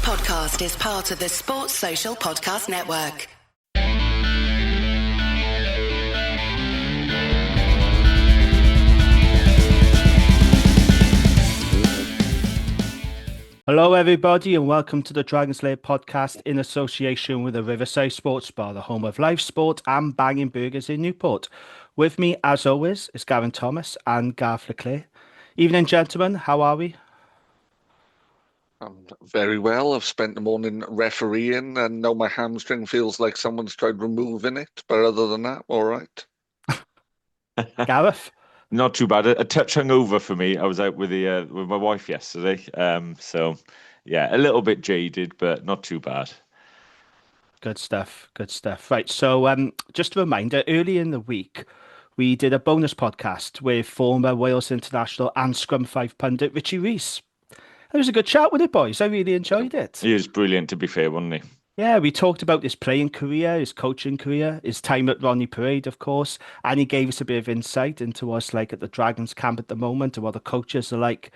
podcast is part of the Sports Social Podcast Network. Hello everybody and welcome to the Lair podcast in association with the Riverside Sports Bar, the home of live sport and banging burgers in Newport. With me as always is Gavin Thomas and Garth Leclerc. Evening gentlemen, how are we? I'm very well. I've spent the morning refereeing and now my hamstring feels like someone's tried removing it. But other than that, all right. Gareth? Not too bad. A touch hungover for me. I was out with my wife yesterday. So yeah, a little bit jaded, but not too bad. Good stuff. Good stuff. Right. So just a reminder, early in the week, we did a bonus podcast with former Wales international and Scrum 5 pundit Richie Rees. It was a good chat with it, boys. I really enjoyed it. He was brilliant, to be fair, wasn't he? Yeah, we talked about his playing career, his coaching career, his time at Rodney Parade, of course, and he gave us a bit of insight into what's like at the Dragons camp at the moment and what the coaches are like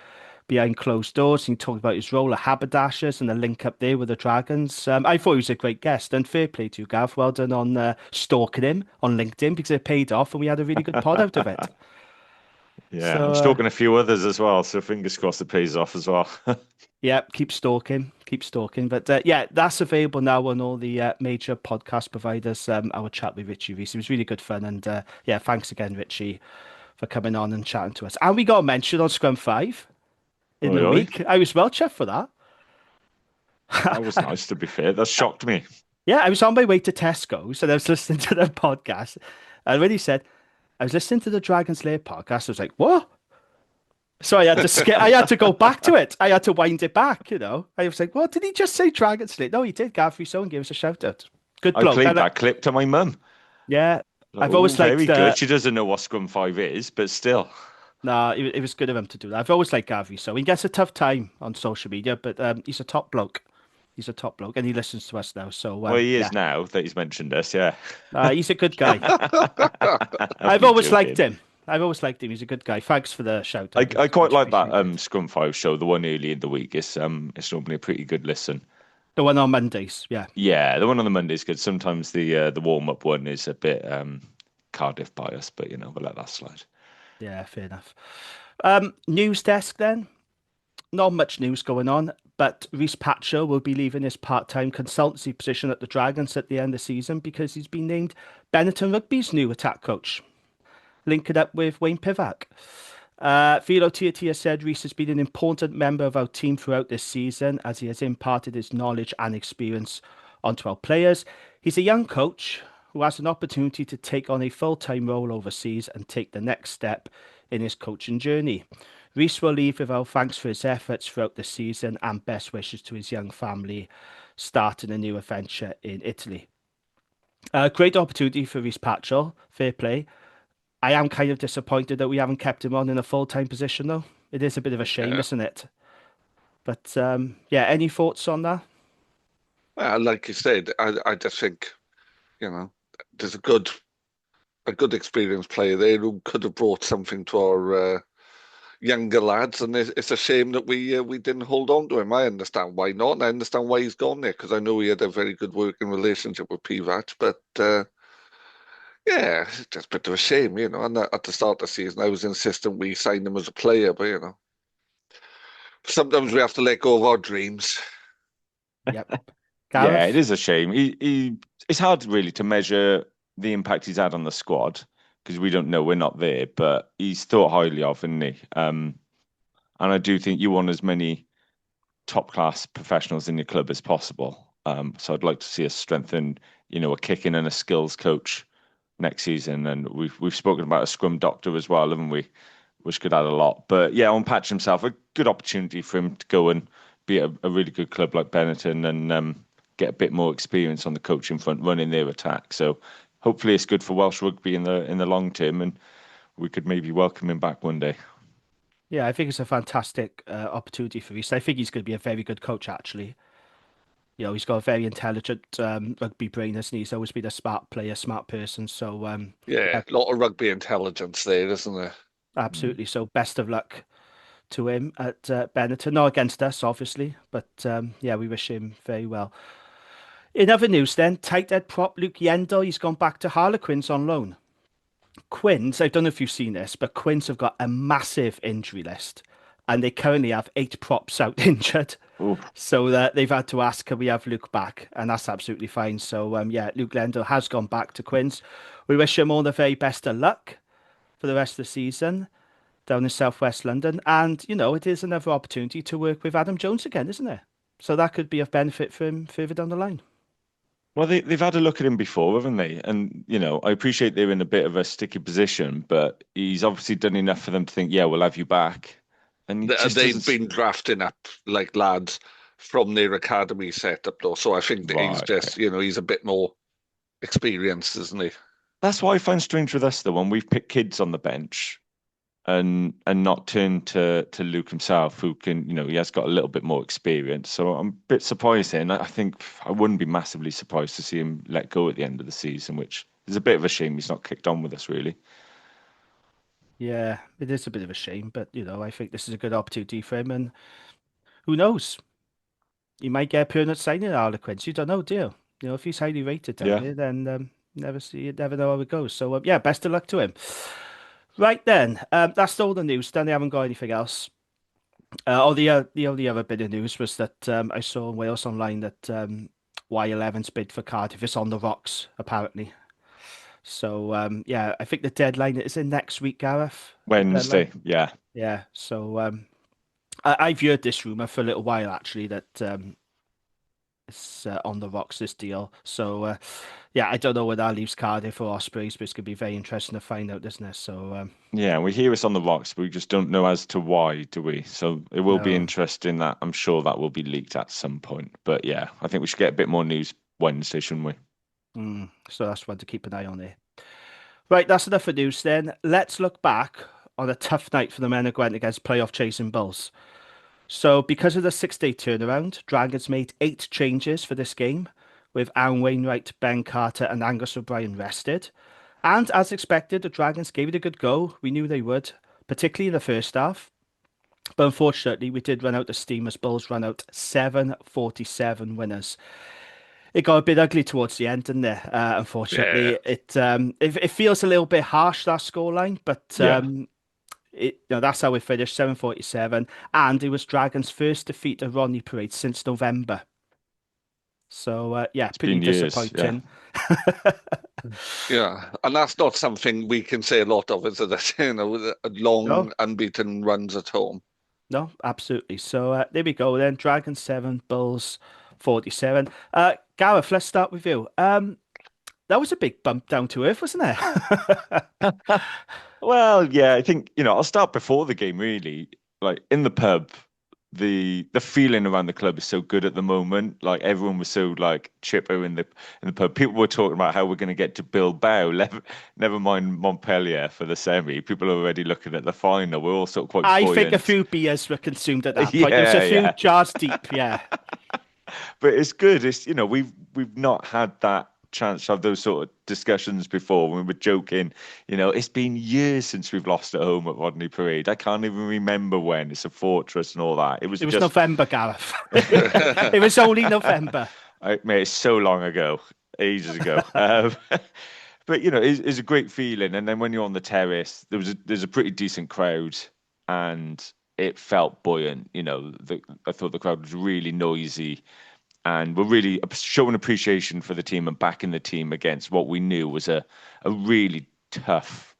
behind closed doors. He talked about his role at Haberdashers and the link up there with the Dragons. I thought he was a great guest, and fair play to you, Gav. Well done on stalking him on LinkedIn because it paid off and we had a really good pod out of it. Yeah, So, I'm stalking a few others as well, so fingers crossed it pays off as well. Yeah, keep stalking. But yeah, that's available now on all the major podcast providers. Our chat with Richie Rees. It was really good fun. And yeah, thanks again, Richie, for coming on and chatting to us. And we got mentioned on Scrum 5 in the week. I was well chuffed for that. That was nice, to be fair. That shocked me. Yeah, I was on my way to Tesco's and I was listening to the podcast. And when he said, I was listening to the Dragons Lair podcast, I was like, what? So I had to I had to go back to it. I had to wind it back, you know. I was like, what did he just say, Dragons Lair? No, he did. Gareth Rousseau gave us a shout out. Good bloke. I played that clip to my mum. Yeah. I've always liked... Very good. She doesn't know what Scrum 5 is, but still. No, it was good of him to do that. I've always liked Gareth Rousseau. He gets a tough time on social media, but he's a top bloke. He's a top bloke, and he listens to us now. So well, he is now that he's mentioned us, yeah. He's a good guy. I've always liked him. He's a good guy. Thanks for the shout out. I quite like that Scrum 5 show, the one early in the week. It's normally a pretty good listen. The one on Mondays, yeah. Yeah, the one on the Mondays is good. Sometimes the warm-up one is a bit Cardiff biased, but, we'll let that slide. Yeah, fair enough. News desk then. Not much news going on, but Rhys Patchell will be leaving his part-time consultancy position at the Dragons at the end of the season because he's been named Benetton Rugby's new attack coach. Link it up with Wayne Pivac. Philo Tiatia said Rhys has been an important member of our team throughout this season as he has imparted his knowledge and experience onto our players. He's a young coach who has an opportunity to take on a full-time role overseas and take the next step in his coaching journey. Rhys will leave with our thanks for his efforts throughout the season and best wishes to his young family starting a new adventure in Italy. Great opportunity for Rhys Patchell. Fair play. I am kind of disappointed that we haven't kept him on in a full-time position, though. It is a bit of a shame, isn't it? But, yeah, any thoughts on that? Well, like you said, I just think, there's a good experienced player there who could have brought something to our younger lads, and it's a shame that we didn't hold on to him. I understand why not, and I understand why he's gone there, because I know he had a very good working relationship with Pivac, but... yeah, it's just a bit of a shame, and at the start of the season, I was insistent we signed him as a player, but, sometimes we have to let go of our dreams. Yep. Yeah, it is a shame. It's hard, really, to measure the impact he's had on the squad, because we don't know, we're not there, but he's thought highly of, isn't he? And I do think you want as many top-class professionals in your club as possible. So I'd like to see us strengthen, a kicking and a skills coach next season, and we've spoken about a scrum doctor as well, haven't we? Which could add a lot. But yeah, on Patch himself, a good opportunity for him to go and be at a really good club like Benetton and get a bit more experience on the coaching front, running their attack. So hopefully it's good for Welsh rugby in the long term, and we could maybe welcome him back one day. Yeah, I think it's a fantastic opportunity for Rhys. I think he's going to be a very good coach, actually. He's got a very intelligent rugby brain, hasn't he? He's always been a smart player, smart person. So a lot of rugby intelligence there, isn't there? Absolutely. So best of luck to him at Benetton. Not against us, obviously, but yeah, we wish him very well. In other news, then, tight head prop Luke Yendall, he's gone back to Harlequins on loan. Quins, I don't know if you've seen this, but Quins have got a massive injury list, and they currently have 8 props out injured. Ooh. So they've had to ask, can we have Luke back? And that's absolutely fine. So yeah, Luke Yendall has gone back to Quins. We wish him all the very best of luck for the rest of the season down in southwest London. And, you know, it is another opportunity to work with Adam Jones again, isn't it? So that could be of benefit for him further down the line. Well, they've had a look at him before, haven't they? And, you know, I appreciate they're in a bit of a sticky position, but he's obviously done enough for them to think, yeah, we'll have you back. And he just They've doesn't. been drafting up like lads from their academy setup though, so I think that he's Right. just, he's a bit more experienced, isn't he? That's what I find strange with us, though, when we've picked kids on the bench and not turned to Luke himself, who can, you know, he has got a little bit more experience. So I'm a bit surprised here. And I think I wouldn't be massively surprised to see him let go at the end of the season, which is a bit of a shame he's not kicked on with us, really. Yeah, it is a bit of a shame, but, you know, I think this is a good opportunity for him. And who knows? He might get a permanent signing at Harlequins. You don't know, do you? You know, if he's highly rated down Yeah. there, then you never know how it goes. So yeah, best of luck to him. Right then, that's all the news. Then they haven't got anything else. The only other bit of news was that I saw in Wales Online that Y11's bid for Cardiff is on the rocks apparently. So yeah, I think the deadline is in next week, Gareth. The deadline. Wednesday, yeah. Yeah. So I've heard this rumor for a little while actually that it's on the rocks, this deal. So yeah, I don't know where that leaves Cardiff or Ospreys, but it's gonna be very interesting to find out, isn't it? So Yeah, we hear it's on the rocks, but we just don't know as to why, do we? So it will be no. interesting that I'm sure that will be leaked at some point. But yeah, I think we should get a bit more news Wednesday, shouldn't we? So that's one to keep an eye on there. Right, that's enough for news then. Let's look back on a tough night for the men who went against playoff chasing Bulls. So, because of the 6-day turnaround, Dragons made 8 changes for this game, with Aaron Wainwright, Ben Carter, and Angus O'Brien rested. And as expected, the Dragons gave it a good go. We knew they would, particularly in the first half. But unfortunately, we did run out of steam as Bulls ran out 7-47 winners. It got a bit ugly towards the end, didn't it? Yeah. Unfortunately, it feels a little bit harsh, that scoreline, but Yeah, that's how we finished 7-47, and it was Dragons' first defeat at Rodney Parade since November. So yeah, it's pretty been years. Yeah. disappointing. Yeah, and that's not something we can say a lot of, is it? With No, long unbeaten runs at home. no, absolutely. So there we go then. Dragons 7, Bulls 47. Gareth, let's start with you. That was a big bump down to earth, wasn't it? Well, yeah, I think, you know, I'll start before the game, really. Like in the pub, the feeling around the club is so good at the moment. Like everyone was so like chipper in the pub. People were talking about how we're going to get to Bilbao, never mind Montpellier for the semi. People are already looking at the final. We're all sort of quite I think a buoyant. few beers were consumed at that point. There was a Yeah, few yeah. jars deep, yeah. But it's good. It's, you know, we've not had that chance to have those sort of discussions before when we were joking. You know, it's been years since we've lost at home at Rodney Parade. I can't even remember when. It's a fortress and all that. It was It was just November, Gareth. It was only November. mate, it's so long ago, ages ago. But you know, it's a great feeling. And then when you're on the terrace, there's a pretty decent crowd, and it felt buoyant. You know, I thought the crowd was really noisy, and we're really showing appreciation for the team and backing the team against what we knew was a really tough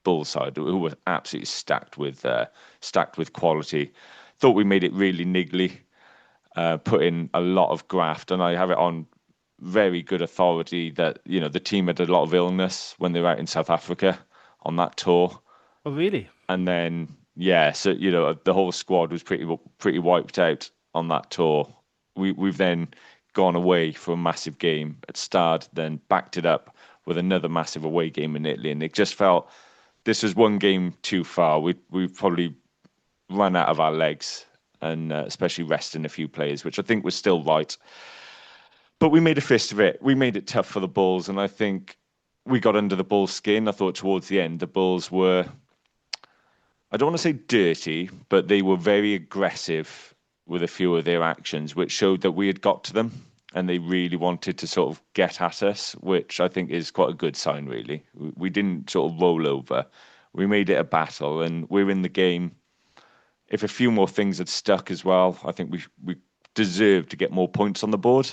bull side who were absolutely stacked with quality. Thought we made it really niggly, put in a lot of graft, and I have it on very good authority that, you know, the team had a lot of illness when they were out in South Africa on that tour. Oh, really? And then, yeah, so, you know, the whole squad was pretty wiped out on that tour. We've then gone away for a massive game at Stade, then backed it up with another massive away game in Italy, and it just felt this was one game too far. We probably ran out of our legs, and especially resting a few players, which I think was still right. But we made a fist of it. We made it tough for the Bulls, and I think we got under the Bulls' skin. I thought towards the end the Bulls were I don't want to say dirty, but they were very aggressive with a few of their actions, which showed that we had got to them and they really wanted to sort of get at us, which I think is quite a good sign, really. We didn't sort of roll over. We made it a battle and we're in the game. If a few more things had stuck as well, I think we deserved to get more points on the board.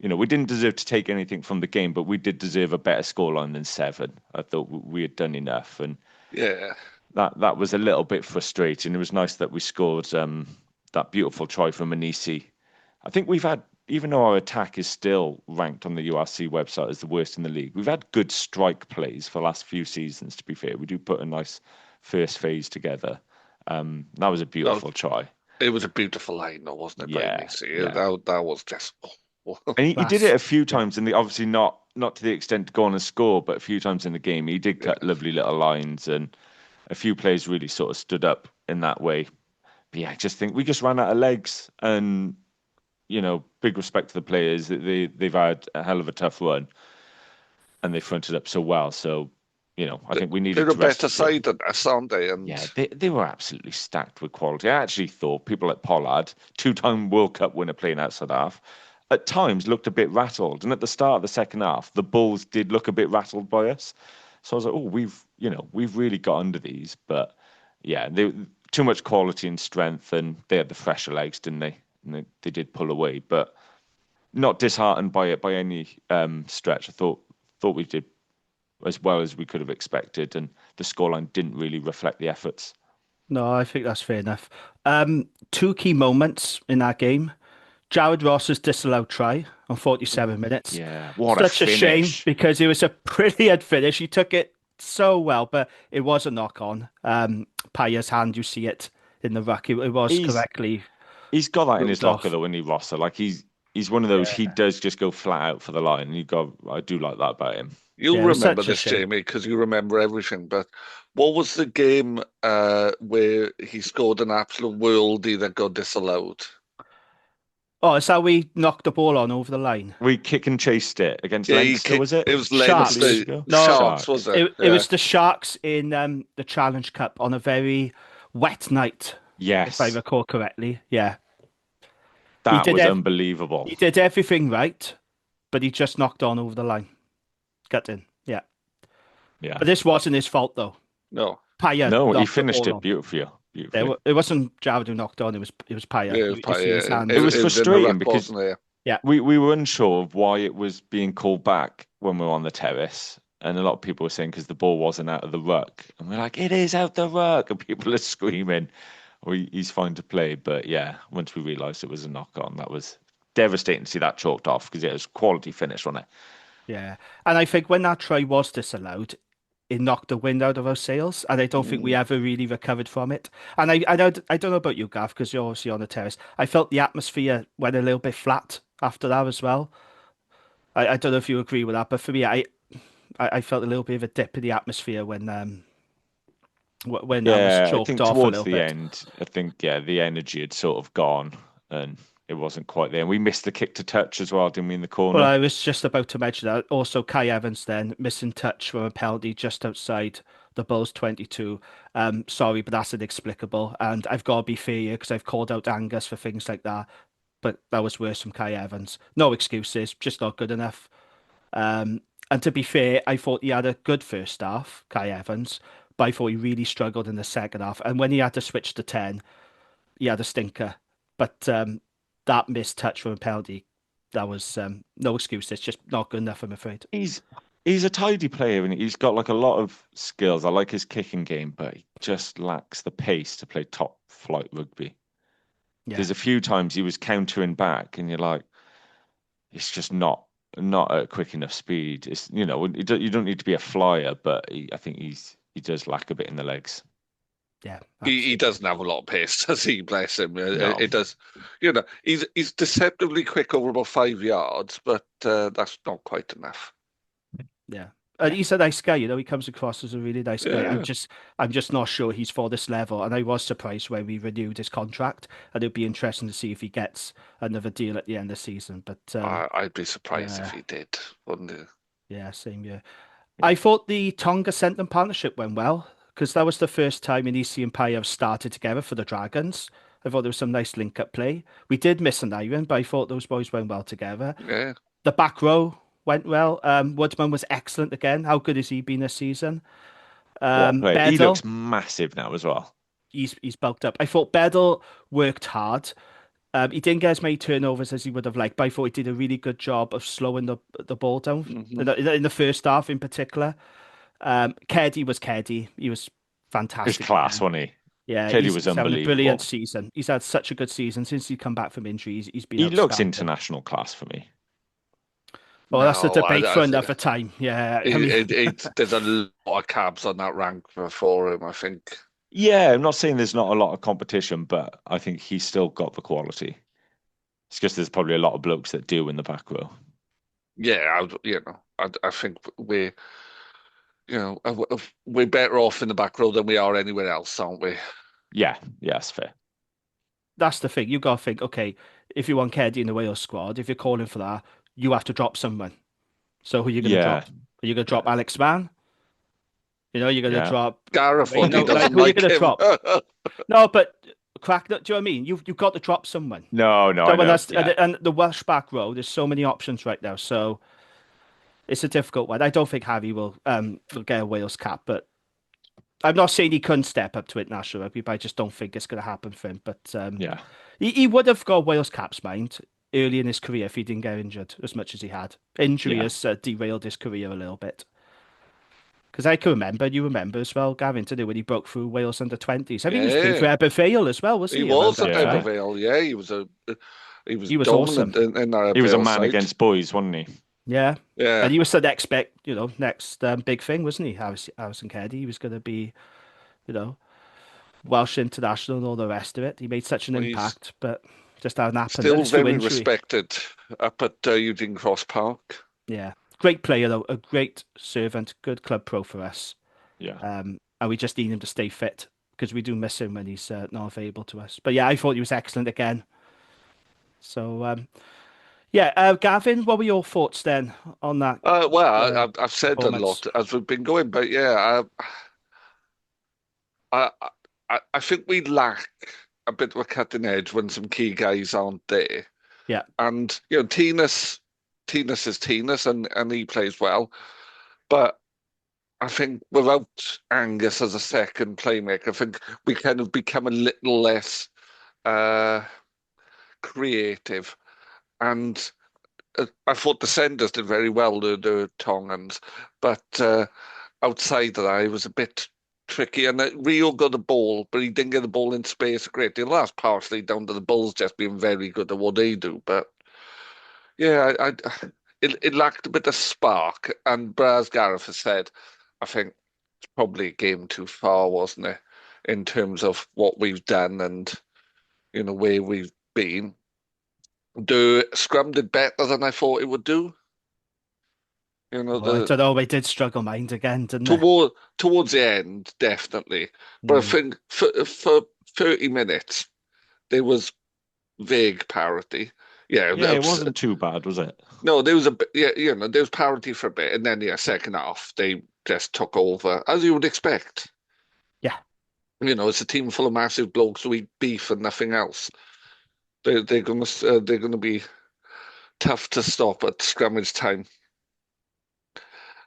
We didn't deserve to take anything from the game, but we did deserve a better scoreline than 7. I thought we had done enough, and Yeah. that was a little bit frustrating. It was nice that we scored that beautiful try from Anisi. I think we've had, even though our attack is still ranked on the URC website as the worst in the league, we've had good strike plays for the last few seasons, to be fair. We do put a nice first phase together. That was a No, beautiful try. it was a beautiful line, though, wasn't it, by Yeah, Nisi? yeah. That was just... And he did it a few times, and obviously not to the extent to go on and score, but a few times in the game he did cut lovely little lines, and a few players really sort of stood up in that way. But yeah, I just think we just ran out of legs, and big respect to the players. They've had a hell of a tough run, and they fronted up so well. So I think we needed They're a to rest better a few. side than us, aren't they? And Yeah, they were absolutely stacked with quality. I actually thought people like Pollard, 2-time World Cup winner playing outside half, at times looked a bit rattled. And at the start of the second half, the Bulls did look a bit rattled by us. So I was like, oh, we've really got under these. But yeah, too much quality and strength, and they had the fresher legs, didn't they? And they did pull away, but not disheartened by it by any stretch. I thought we did as well as we could have expected, and the scoreline didn't really reflect the efforts. No, I think that's fair enough. Two key moments in that game. Jared Ross's disallowed try on 47 minutes. Yeah, what a Such a shame finish. because it was a brilliant finish. He took it so well, but it was a knock on. Paya's hand, you see it in the ruck. It was He's correctly he's got that in his ruled locker off. though, isn't he, Rosser? Like he's one of those. He Yeah, does just go flat out for the line, and I do like that about him. you'll yeah, it was remember such a this, shame. Jamie, because you remember everything. But what was the game where he scored an absolute worldie that got disallowed? Oh, it's how we knocked the ball on over the line. We kick and chased it against Yeah, Leinster, was it? it was A couple of years Sharks. Leinster ago. No, Sharks, was Sharks. it? it Yeah. was the Sharks in the Challenge Cup on a very wet night, if I Yes, recall correctly. Yeah, he that did was ev unbelievable. he did everything right, but he just knocked on over the line. Cut in. Yeah. Yeah. But this wasn't his fault though. No. Paya No, he knocked the finished ball it on. beautifully. Beautifully. It wasn't Jared who knocked on. It was Paya. Yeah, it was You see his yeah, hand. It was it was in the frustrating ruck, because wasn't it? Yeah. we were unsure of why it was being called back when we were on the terrace. And a lot of people were saying because the ball wasn't out of the ruck. And we're like, it is out the ruck. And people are screaming, he's fine to play. But yeah, once we realised it was a knock on, that was devastating to see that chalked off because it was quality finish, wasn't it? Yeah. And I think when that try was disallowed, it knocked the wind out of our sails, and I don't think we Mm. ever really recovered from it. And I don't know about you, Gav, because you're obviously on the terrace. I felt the atmosphere went a little bit flat after that as well. I don't know if you agree with that, but for me, I felt a little bit of a dip in the atmosphere when that was Yeah, I chalked think off a towards little the bit. end, I think, yeah, the energy had sort of gone and it wasn't quite there. And we missed the kick to touch as well, didn't we, in the Well, corner? I was just about to mention that. Also, Kai Evans then missing touch from a penalty just outside the Bulls 22. Sorry, but that's inexplicable. And I've got to be fair here because I've called out Angus for things like that. But that was worse from Kai Evans. No excuses, just not good enough. And to be fair, I thought he had a good first half, Kai Evans, but I thought he really struggled in the second half. And when he had to switch to 10, he had a stinker. But that missed touch from a penalty, that was no excuse. It's just not good enough, I'm afraid. He's he's a tidy player and he's got like a lot of skills. I like his kicking game, but he just lacks the pace to play top flight rugby. Yeah, There's a few times he was countering back, and you're like, it's just not at quick enough speed. It's you don't need to be a flyer, but I think he does lack a bit in the legs. yeah, He absolutely. doesn't have a lot of pace, does he? Bless him. No, It does. He's deceptively quick over about 5 yards, but that's not quite enough. Yeah. And he's a nice guy, he comes across as a really nice guy. Yeah. I'm just not sure he's for this level. And I was surprised when we renewed his contract. And it'd be interesting to see if he gets another deal at the end of the season. But I'd be surprised if yeah, he did, wouldn't he? yeah, same year. yeah. I thought the Tonga Centre partnership went well. because that was the first time Inisi and Pio started together for the Dragons. I thought there was some nice link-up play. We did miss an iron, but I thought those boys went well together. Yeah. The back row went well. Woodman was excellent again. How good has he been this season? What a player. He Bedell, looks massive now as well. he's bulked up. I thought Bedell worked hard. He didn't get as many turnovers as he would have liked, but I thought he did a really good job of slowing the ball down in the first half in particular. Keddy was Keddy. He was His fantastic class, again. wasn't he? Yeah, Kelly was he's having a brilliant unbelievable. season. He's had such a good season since he come back from injury. He's been He looks outstanding. international class for me. Well, that's the No, debate for another time. Yeah, I mean, there's a lot of cabs on that rank for him, I think. Yeah, I'm not saying there's not a lot of competition, but I think he's still got the quality. It's just there's probably a lot of blokes that do in the back row. Yeah, I think we're better off in the back row than we are anywhere else, aren't we? Yeah, that's fair. that's the thing. You got to think, okay, if you want Keddy in the Wales squad, if you're calling for that, you have to drop someone. So who are you going to Yeah, drop? Are you going to drop Alex Mann? You're going to yeah. drop. Gareth, You what know, he like doesn't who are you like going to him. drop? No, but crack. Do you know what I mean? You've got to drop someone. No, I When know. that's Yeah, and the Welsh back row, there's so many options right now. So it's a difficult one. I don't think Harry will get a Wales cap, but I'm not saying he couldn't step up to international rugby, but I just don't think it's going to happen for him. But yeah. he would have got Wales caps, mind, early in his career if he didn't get injured as much as he had. Injury Yeah. has derailed his career a little bit. Because I can remember, you remember as well, Gavin, to do when he broke through Wales under 20s. I think he was playing for Yeah, Ebervale as well, wasn't he he, around was that at Yeah. time? Ebervale. Yeah, he was He was awesome. dominant in our He was a Ebervale man side. against boys, wasn't he? Yeah. Yeah, And he was the next big thing, wasn't he? Harrison Keddy. He was going to be, you know, Welsh international and all the rest of it. He made such an he's impact, but just hadn't happened. And still it's through very injury. respected up at Eugene Cross Park. Yeah. Great player, though. A great servant. Good club pro for us. Yeah. And we just need him to stay fit because we do miss him when he's not available to us. But yeah, I thought he was excellent again. So, Gavin, what were your thoughts then on that I've said a performance? lot as we've been going, but I, I think we lack a bit of a cutting edge when some key guys aren't there. Yeah. And Tinas is Tinas, and he plays well, but I think without Angus as a second playmaker, I think we kind of become a little less uh, creative. And I thought the senders did very well, the Tongans, but outside of that, it was a bit tricky. And Rio got the ball, but he didn't get the ball in space a great deal. That's partially down to the Bulls just being very good at what they do. But yeah, it lacked a bit of spark. And as Gareth has said, I think it's probably a game too far, wasn't it, in terms of what we've done and where we've been. The scrum did better than I thought it would do. Well, I don't know. They did struggle mind again, didn't they? Towards the end, definitely. But I Mm. think for 30 minutes there was vague parity. Yeah, Yeah, it wasn't too bad, was it? no, there was a bit. Yeah, there was parity for a bit, and then second half they just took over as you would expect. Yeah. It's a team full of massive blokes who eat beef and nothing else. They're gonna be tough to stop at scrummage time.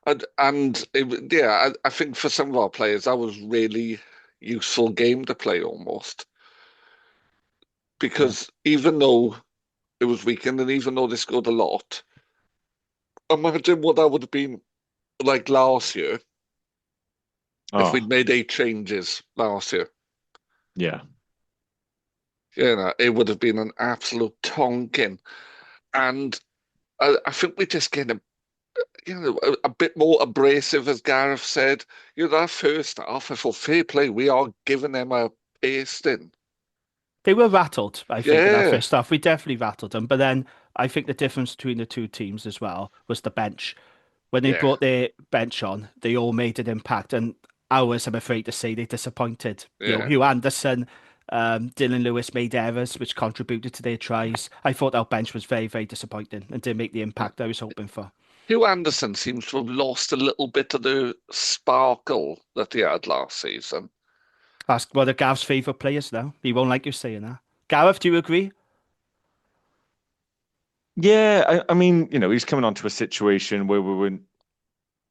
I think for some of our players, that was really useful game to play almost. Yeah. Because even though it was weekend and even though they scored a lot, imagine what that would have been like last year if Oh, we'd made 8 changes last year. yeah. It would have been an absolute tonking. And I think we just get a bit more abrasive, as Gareth said. That first half, I thought fair play, we are giving them a pasting. They were rattled, I think, in that Yeah, first half. We definitely rattled them. But then I think the difference between the two teams as well was the bench. When they yeah, brought their bench on, they all made an impact. And ours, I'm afraid to say, they disappointed. yeah. Hugh Anderson, Dylan Lewis made errors, which contributed to their tries. I thought our bench was very, very disappointing and didn't make the impact I was hoping for. Hugh Anderson seems to have lost a little bit of the sparkle that he had last season. That's one of Gav's favourite players now. He won't like you saying that. Gareth, do you agree? Yeah, I mean, he's coming onto a situation where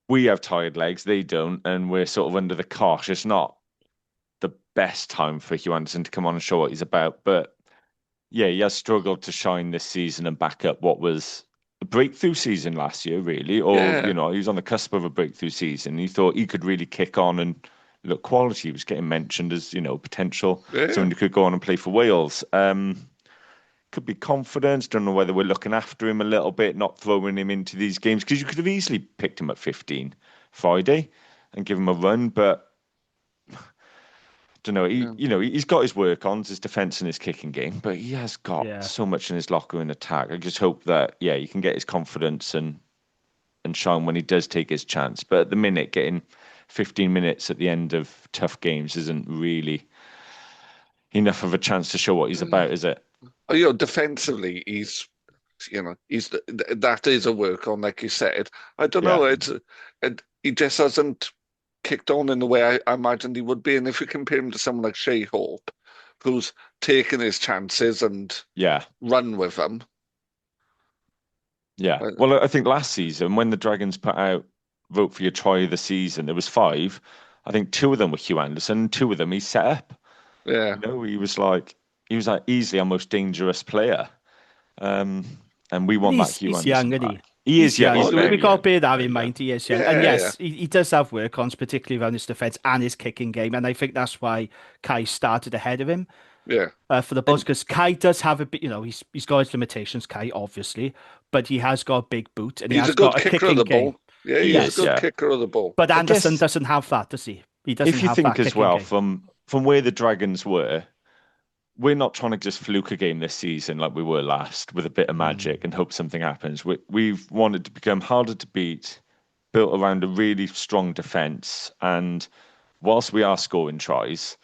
we have tired legs, they don't, and we're sort of under the cosh. It's not the best time for Hugh Anderson to come on and show what he's about, but yeah, he has struggled to shine this season and back up what was a breakthrough season last year, really. Or, Yeah, he was on the cusp of a breakthrough season. He thought he could really kick on and look quality. He was getting mentioned as, potential yeah. someone who could go on and play for Wales. Could be confidence. Don't know whether we're looking after him a little bit, not throwing him into these games because you could have easily picked him at 15 Friday and give him a run, but don't know. Yeah. He's got his work on, his defense and his kicking game, but he has got Yeah. so much in his locker in attack. I just hope that, yeah, he can get his confidence and shine when he does take his chance. But at the minute, getting 15 minutes at the end of tough games isn't really enough of a chance to show what he's about, is it? Defensively, that is a work on, like you said. I don't Yeah. know. He just hasn't kicked on in the way I imagined he would be. And if you compare him to someone like Shea Hope, who's taken his chances and Yeah. run with them. Yeah. uh, Well, I think last season when the Dragons put out vote for your try of the season, there was five. I think two of them were Hugh Anderson, two of them he set up. yeah, He was like easily our most dangerous player. Um, and we But want that Hugh he's young, Anderson isn't he? back. He He's is young. young. He's Oh, yeah. We very got to young. bear that Very in young. mind. He is young. And Yeah, yeah, yes, he does have work ons, particularly around his defence and his kicking game. And I think that's why Kai started ahead of him yeah. for the Bulls, And because Kai does have a bit, he's got his limitations, Kai, obviously, but he has got a big boot and he He's a has good got a kicker of kicking the game. ball. Yeah, He he is a is. good yeah. kicker of the ball. But I Anderson guess doesn't have that, does he? He doesn't if you have think that as kicking well game. from where the Dragons were, we're not trying to just fluke a game this season like we were last with a bit of magic and hope something happens. We've wanted to become harder to beat, built around a really strong defence, and whilst we are scoring tries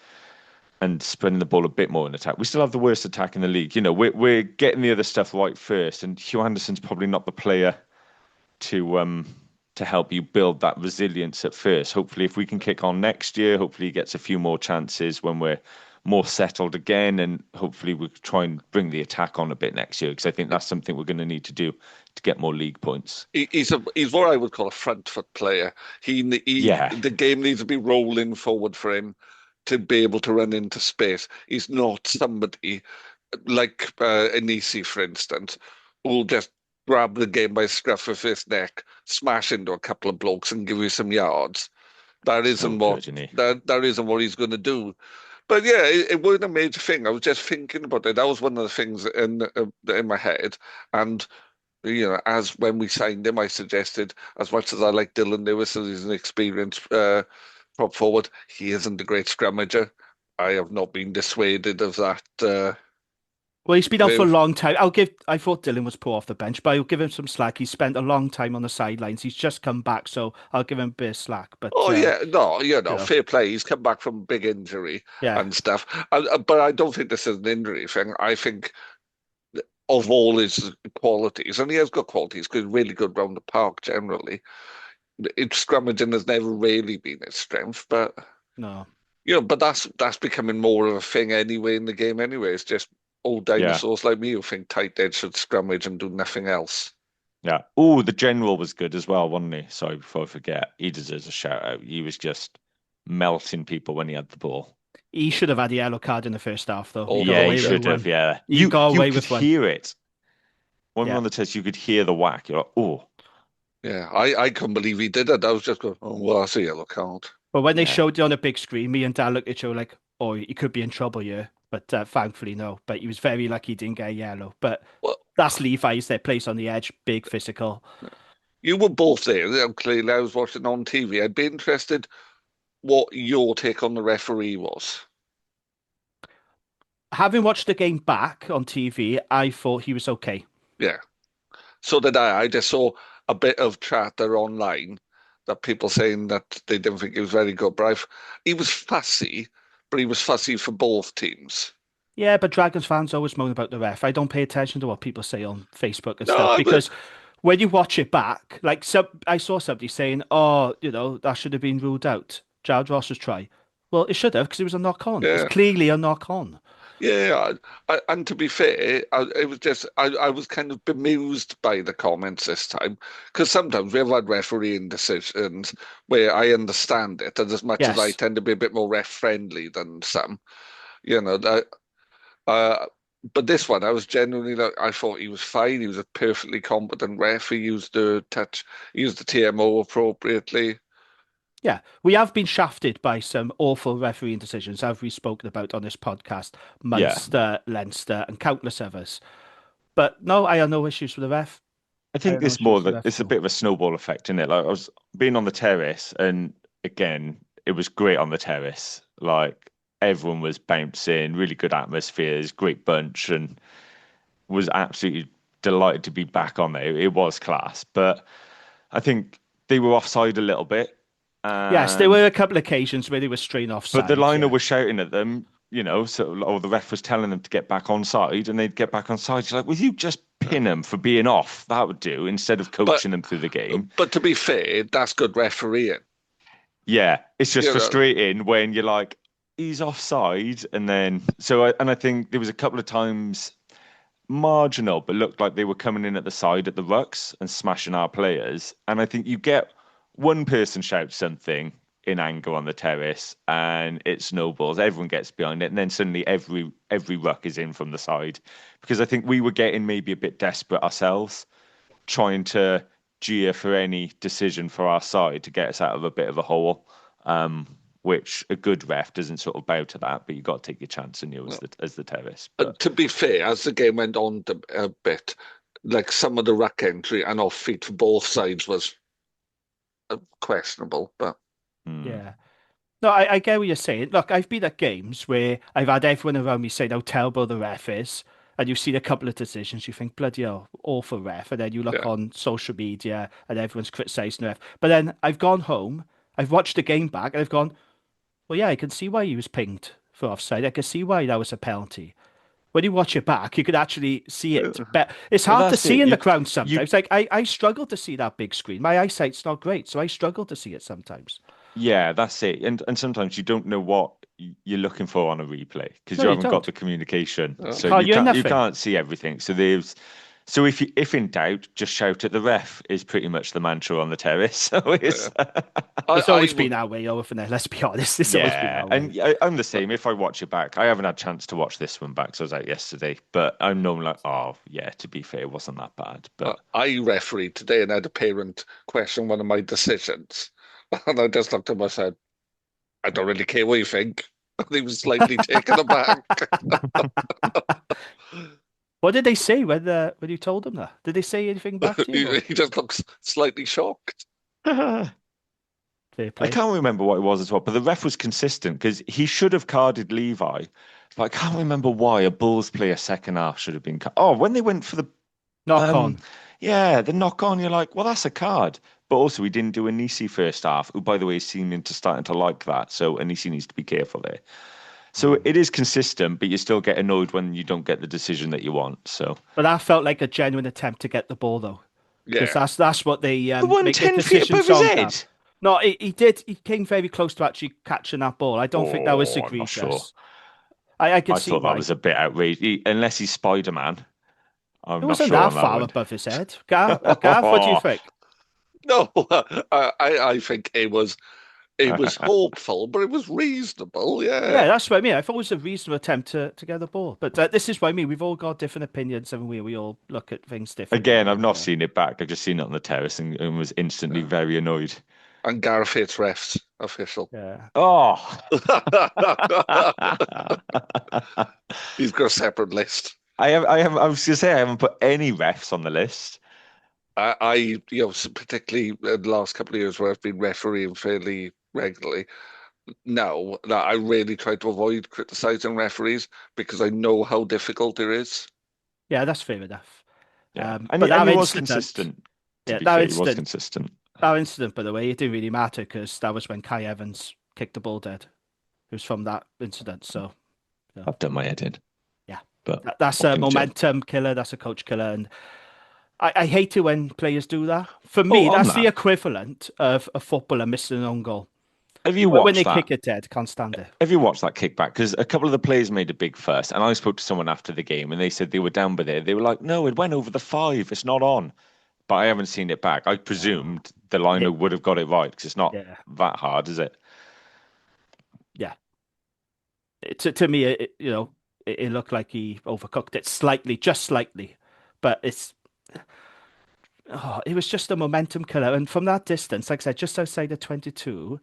and spreading the ball a bit more in attack, we still have the worst attack in the league. We're getting the other stuff right first, and Hugh Anderson's probably not the player to help you build that resilience at first. Hopefully, if we can kick on next year, hopefully he gets a few more chances when we're more settled again, and hopefully we try and bring the attack on a bit next year because I think that's something we're going to need to do to get more league points. He's what I would call a front foot player. Yeah, The game needs to be rolling forward for him to be able to run into space. He's not somebody like Anisi, for instance, who'll just grab the game by the scruff of his neck, smash into a couple of blokes, and give you some yards. That so isn't what good, isn't he? that isn't what he's going to do. But yeah, it wasn't a major thing. I was just thinking about it. That was one of the things in my head. And as when we signed him, I suggested, as much as I like Dylan Lewis, as he's an experienced prop forward, he isn't a great scrummager. I have not been dissuaded of that. Well, he's been out for a View. long time. I thought Dylan was poor off the bench, but I'll give him some slack. He's spent a long time on the sidelines. He's just come back, so I'll give him a bit of slack. But Oh yeah, no, you know, fair play. He's come back from a big injury yeah, and stuff. But I don't think this is an injury thing. I think of all his qualities, and he has got qualities because he's really good round the park generally. It's scrummaging has never really been his strength, but no. but that's becoming more of a thing anyway in the game anyway. It's just old Yeah, dinosaurs like me who think tight ends should scrummage and do nothing else. yeah. Oh, the general was good as well, wasn't he? Sorry, before I forget, he deserves a shout out. He was just melting people when he had the ball. He should have had a yellow card in the first half, though. He Oh got Yeah, he God, away yeah. with should have. one. Yeah, He got you away could with one. hear it when we were Yeah. on the test. You could hear the whack. You're like, oh, Yeah, I couldn't believe he did it. I was just going, oh well, that's a yellow card. But when they yeah, showed it on a big screen, me and Dad looked at each other like, oh, he could be in trouble here. But thankfully, no. But he was very lucky he didn't get a yellow. But Well, that's Levi's, their place on the edge, big physical. you were both there. Clearly, I was watching on TV. I'd be interested what your take on the referee was. Having watched the game back on TV, I thought he was okay. Yeah. So did I. I just saw a bit of chatter online that people saying that they didn't think he was very good. But he was fussy, but he was fussy for both teams. Yeah, but Dragons fans always moan about the ref. I don't pay attention to what people say on Facebook and No, stuff I would. because when you watch it back, like I saw somebody saying, "Oh, that should have been ruled out." Jared Ross's try. Well, it should have because it was a knock on. It's Yeah. clearly a knock on. Yeah, and to be fair, it was just I was kind of bemused by the comments this time because sometimes we have had refereeing decisions where I understand it, and as much as I Yes. tend to be a bit more ref friendly than some, you know, that, uh, but this one I was genuinely like I thought he was fine. He was a perfectly competent ref. He used the TMO appropriately. Yeah, we have been shafted by some awful refereeing decisions, as we've spoken about on this podcast, Yeah. Munster, Leinster, and countless others. But no, I have no issues with the ref. I I think have no it's more issues with that the ref it's at a all. bit of a snowball effect, isn't it? Like I was being on the terrace, and again, it was great on the terrace. Like everyone was bouncing, really good atmospheres, great bunch, and was absolutely delighted to be back on there. It was class, but I think they were offside a little bit, Yes, there and were a couple of occasions where they were straight but the offside. liner Yeah, was shouting at them, or the ref was telling them to get back on side, and they'd get back on side. She's like, "Will you just pin them for being off? That would do instead of But coaching them through the game." but to be fair, that's good refereeing. Yeah, it's just You know, frustrating when you're like, he's offside, and then I think there was a couple of times marginal, but looked like they were coming in at the side at the rucks and smashing our players. And I think you get one person shouts something in anger on the terrace, and it snowballs. Everyone gets behind it, and then suddenly every ruck is in from the side because I think we were getting maybe a bit desperate ourselves, trying to jeer for any decision for our side to get us out of a bit of a hole. Which a good ref doesn't sort of bow to that, but you got to take your chance and as no. the terrace. But To be fair, as the game went on a bit, like some of the ruck entry and off feet for both sides was questionable. But hmm. yeah. No, I get what you're saying. Look, I've been at games where I've had everyone around me saying how terrible the ref is, and you've seen a couple of decisions, you think, bloody hell, awful ref, and then you look yeah, on social media and everyone's criticising the ref. But then I've gone home, I've watched the game back, and I've gone, well, yeah, I can see why he was pinged for offside. I can see why that was a penalty. When you watch it back, you could actually see it. But it's Well, hard to that's see it. in the You crowd you sometimes. Like I struggle to see that big screen. My eyesight's not great, so I struggle to see it sometimes. Yeah, that's it. And sometimes you don't know what you're looking for on a replay because No, you you haven't got don't. the communication. no. You So can't you hear can't you nothing. can't see everything. So if in doubt, just shout at the ref is pretty much the mantra on the terrace. So Yeah. it's It's I always been that way, though, isn't it? Let's be honest. It's always been yeah. that And way. I'm the same. If I watch it back, I haven't had a chance to watch this one back, so I was out yesterday. But I'm normally like, oh yeah, to be fair, it wasn't that bad. But I refereed today and had a parent question one of my decisions, and I just looked at him and said, "I don't really care what you think." And he was slightly taken aback. What did they say when you told them that? Did they say anything back to you? Or He just looks slightly shocked. fair I play? can't remember what it was as well, but the ref was consistent because he should have carded Levi, but I can't remember why a Bulls player second half should have been. Oh, when they went for the Knock um, on. yeah, the knock on, you're like, well, that's a card. But also, he didn't do Anisi first half, who, by the way, is seeming to starting to like that. So Anisi needs to be careful there. So Mm. it is consistent, but you still get annoyed when you don't get the decision that you want. So But that felt like a genuine attempt to get the ball, though, because Yeah. that's what they the one make the 10 feet above decisions his on, Gav. head. No, he did. He came very close to actually catching that ball. I don't think that was Oh, I'm not sure. egregious. I could I see thought that why. was a bit outrageous. Unless he's Spider-Man, It I'm not wasn't sure that on that far one. above his head. Gav, what do you think? No, I think it was hopeful, but it was reasonable. Yeah, Yeah. that's what I mean. I thought it was a reasonable attempt to get the ball. But this is what I mean. We've all got different opinions and we all look at things differently. Again, I've And not seen it back. I've just seen it on the terrace and was instantly Yeah. very annoyed. And Gareth hates refs official. yeah. Oh. He's got a separate list. I was gonna say I haven't put any refs on the list. Particularly in the last couple of years where I've been refereeing fairly regularly, now that I really try to avoid criticizing referees because I know how difficult it is. Yeah, that's fair enough. Yeah, But and that he was incident, consistent. To yeah, be that fair, he was incident, consistent. that incident, by the way, it didn't really matter because that was when Kai Evans kicked the ball dead. It was from that incident. So, yeah, I've done my head in, yeah. but That's what a can you do? momentum killer. That's a coach killer. And I hate it when players do that. For Oh, me, on that's the that, equivalent of a footballer missing an own goal. have you When watched they that? kick it dead, can't stand it. Have you watched that kickback? Because a couple of the players made a big fuss, and I spoke to someone after the game, and they said they were down by there. They were like, "No, it went over the 5. It's not on." But I haven't seen it back. I presumed the liner It, would have got it right because it's not yeah, that hard, is it? yeah. To me, it looked like he overcooked it slightly, just slightly, but it was just a momentum killer. And from that distance, like I said, just outside the 22,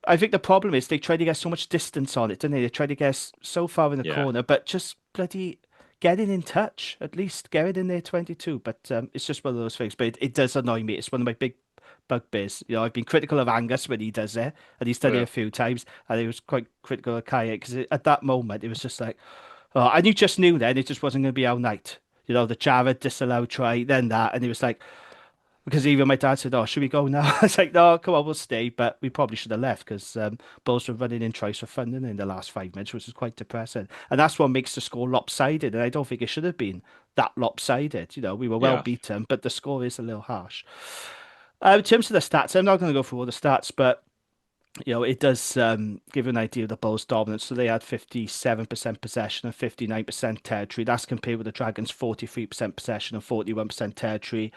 I think the problem is they try to get so much distance on it, didn't they? They try to get so far in the Yeah, corner, but just bloody getting in touch, at least get it in there 22. But it's just one of those things. But it does annoy me. It's one of my big bugbears. I've been critical of Angus when he does it, and he's done it Yeah. a few times, and I was quite critical of Kaya because at that moment it was just like, oh, and you just knew then it just wasn't going to be our night. The Jared disallowed try, then that, and it was like, because even my dad said, "Oh, should we go now?" I was like, "No, come on, we'll stay." But we probably should have left because Bulls were running in tries for fun in the last 5 minutes, which is quite depressing. And that's what makes the score lopsided. And I don't think it should have been that lopsided. We were well yeah. beaten, but the score is a little harsh. In terms of the stats, I'm not going to go through all the stats, but it does give an idea of the Bulls' dominance. So they had 57% possession and 59% territory. That's compared with the Dragons' 43% possession and 41% territory.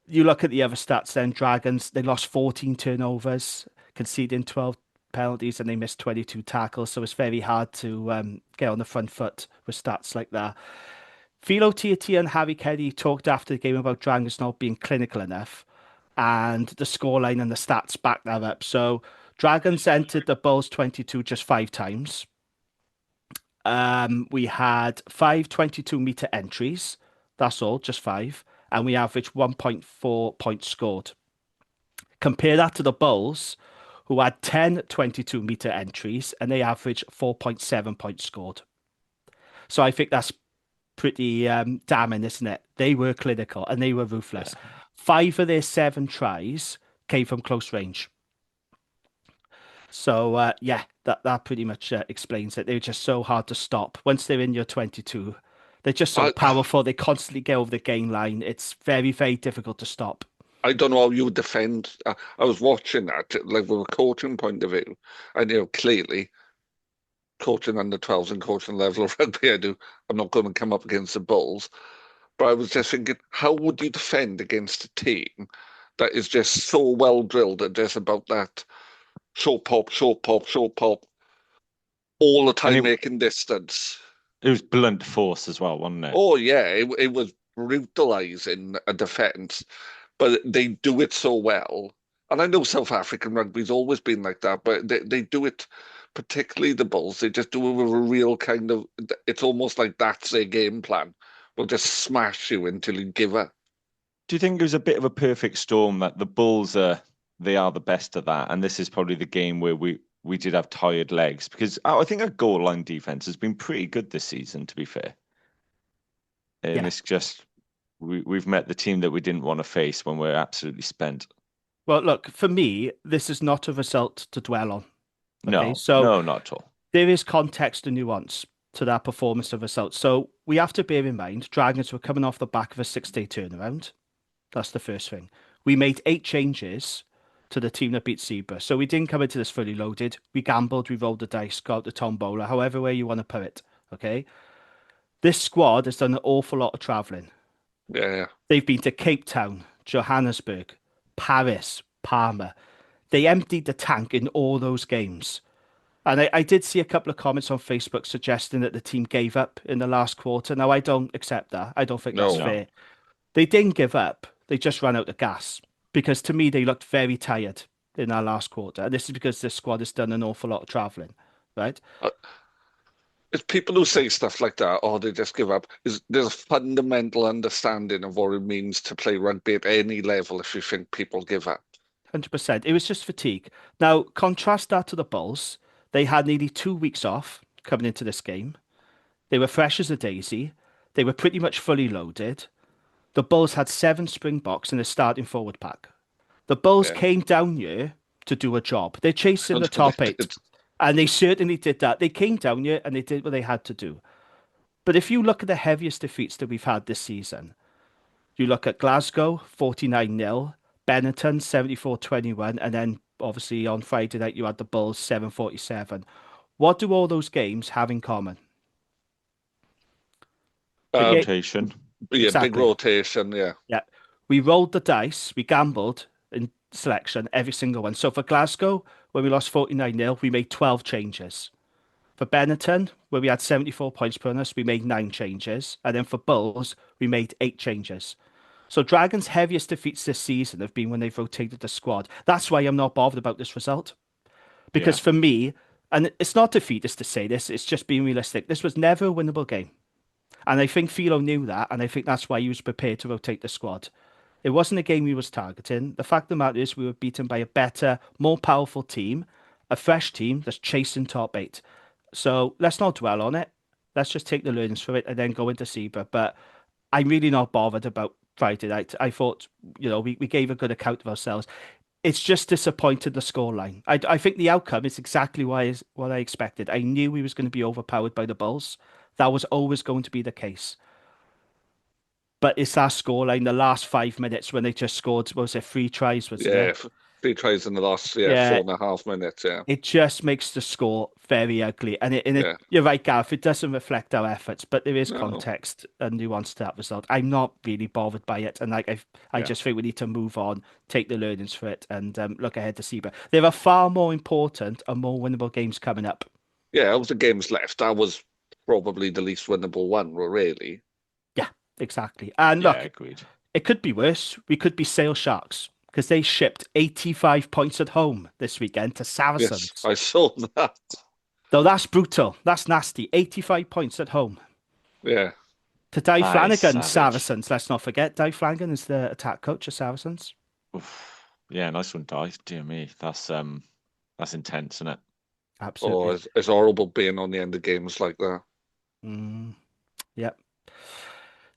You look at the other stats then, Dragons, they lost 14 turnovers, conceding 12 penalties, and they missed 22 tackles. So it's very hard to get on the front foot with stats like that. Philo Tiatia and Harry Kelly talked after the game about Dragons not being clinical enough, and the scoreline and the stats back that up. So Dragons entered the Bulls 22 just 5 times. We had 5 22-meter entries. That's all, just 5. And we averaged 1.4 points scored. Compare that to the Bulls, who had 10 22-meter entries and they averaged 4.7 points scored. So I think that's pretty damning, isn't it? They were clinical and they were ruthless. Yeah. 5 of their 7 tries came from close range. So yeah, that pretty much explains it. They're just so hard to stop. Once they're in your 22, they're just so I powerful. They constantly get over the gain line. It's very, very difficult to stop. I don't know how you would defend. I was watching that, like from a coaching point of view, and clearly coaching under 12s and coaching the level of rugby I do, I'm not going to come up against the Bulls. But I was just thinking, how would you defend against a team that is just so well drilled at just about that short pop, short pop, short pop, all the And time making distance? it was blunt force as well, wasn't it? Oh yeah, it was brutalizing a defence, but they do it so well. And I know South African rugby's always been like that, but they do it, particularly the Bulls. They just do it with a real kind of. It's almost like that's their game plan. We'll just smash you until you give up. Do you think it was a bit of a perfect storm that the Bulls they are the best at that, and this is probably the game where we did have tired legs because I think our goal line defense has been pretty good this season, to be fair. And Yeah. it's just we've met the team that we didn't want to face when we're absolutely spent. Well, look, for me, this is not a result to dwell on. Okay, No, so no, not at all. there is context and nuance to that performance of result. So we have to bear in mind, Dragons were coming off the back of a 6-day turnaround. That's the first thing. We made 8 changes to the team that beat Zebre. So we didn't come into this fully loaded. We gambled, we rolled the dice, got the tombola, however way you want to put it. Okay. This squad has done an awful lot of travelling. Yeah, They've been to Cape Town, Johannesburg, Paris, Parma. They emptied the tank in all those games. And I did see a couple of comments on Facebook suggesting that the team gave up in the last quarter. Now, I don't accept that. I don't think that's no. No. fair. They didn't give up. They just ran out of gas because to me, they looked very tired in our last quarter. And this is because this squad has done an awful lot of travelling, right? Uh, It's people who say stuff like that, oh, they just give up. There's a fundamental understanding of what it means to play rugby at any level if you think people give up. 100%. It was just fatigue. Now, contrast that to the Bulls. They had nearly 2 weeks off coming into this game. They were fresh as a daisy. They were pretty much fully loaded. The Bulls had 7 Springboks in the starting forward pack. The Bulls Yeah, came down here to do a job. They're chasing the that's what top they 8, did. and they certainly did that. They came down here and they did what they had to do. But if you look at the heaviest defeats that we've had this season, You look at Glasgow, 49-0, Benetton, 74-21, and then obviously on Friday night you had the Bulls, 7-47. What do all those games have in common? Rotation. Yeah, big Exactly. rotation. Yeah, Yeah. We rolled the dice, we gambled in selection, every single one. So for Glasgow, when we lost 49-0, we made 12 changes. For Benetton, where we had 74 points per us, we made 9 changes. And then for Bulls, we made 8 changes. So Dragons' heaviest defeats this season have been when they've rotated the squad. That's why I'm not bothered about this result. Because Yeah. for me, and it's not defeatist to say this, it's just being realistic. This was never a winnable game. And I think Philo knew that, and I think that's why he was prepared to rotate the squad. It wasn't a game he was targeting. The fact of the matter is we were beaten by a better, more powerful team, a fresh team that's chasing top 8. So let's not dwell on it. Let's just take the learnings from it and then go into Zebre. But I'm really not bothered about Friday night. I thought, we gave a good account of ourselves. It's just disappointed the scoreline. I think the outcome is exactly what I expected. I knew we was going to be overpowered by the Bulls. That was always going to be the case. But it's that scoreline, the last 5 minutes when they just scored, what was it, 3 tries, wasn't yeah. it? 3 tries in the last Yeah, 4.5 minutes. Yeah, it just makes the score very ugly. And yeah. you're right, Gareth, it doesn't reflect our efforts, but there is No, context and nuance to that result. I'm not really bothered by it. And I yeah, just think we need to move on, take the learnings for it, and look ahead to Seaber. There are far more important and more winnable games coming up. yeah. Of the games left, that was probably the least winnable one. Really. Yeah, exactly. And Yeah, look, agreed. it could be worse. We could be Sale Sharks because they shipped 85 points at home this weekend to Yes, Saracens. I saw that. Though that's brutal. That's nasty. 85 points at home Yeah. to Dave That is Flanagan, savage. Saracens. Let's not forget, Dave Flanagan is the attack coach of Saracens. Oof. Yeah, nice one, Di. Dear me, that's intense, isn't it? Oh, Absolutely. it's horrible being on the end of games like that. Mm, yep.